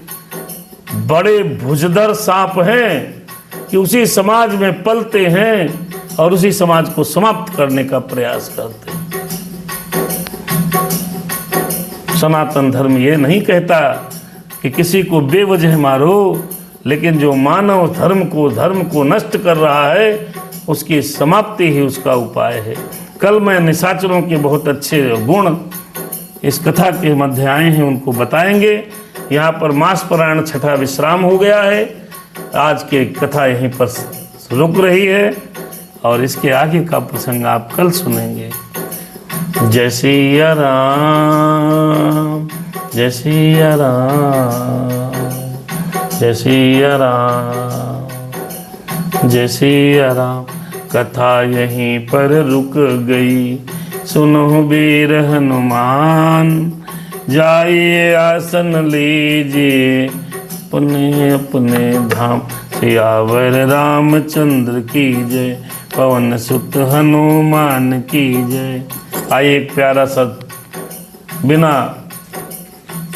बड़े भुजदर सांप हैं कि उसी समाज में पलते हैं और उसी समाज को समाप्त करने का प्रयास करते हैं। सनातन धर्म ये नहीं कहता कि किसी को बेवजह मारो, लेकिन जो मानव धर्म को नष्ट कर रहा है उसकी समाप्ति ही उसका उपाय है। कल मैं निशाचरों के बहुत अच्छे गुण इस कथा के मध्य आए हैं, उनको बताएंगे। यहाँ पर मास पारायण छठा विश्राम हो गया है। आज की कथा यहीं पर रुक रही है और इसके आगे का प्रसंग आप कल सुनेंगे। जय सिया राम, जय सिया राम, जय सिया राम, जय सिया राम। कथा यहीं पर रुक गई, सुनो वीर हनुमान। जाइए आसन लीजिए अपने अपने धाम। सियावर रामचंद्र की जय, पवन सुत हनुमान की जय। आइए एक प्यारा सा बिना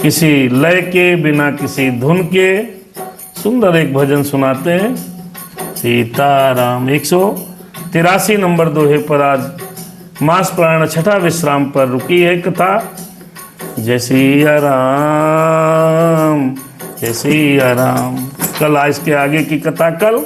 किसी लय के, बिना किसी धुन के सुंदर एक भजन सुनाते हैं। सीताराम 183 नंबर दोहे पर आज मास पारायण छठा विश्राम पर रुकी है कथा। जय सिया राम, जय सिया राम। कल आज के आगे की कथा कल।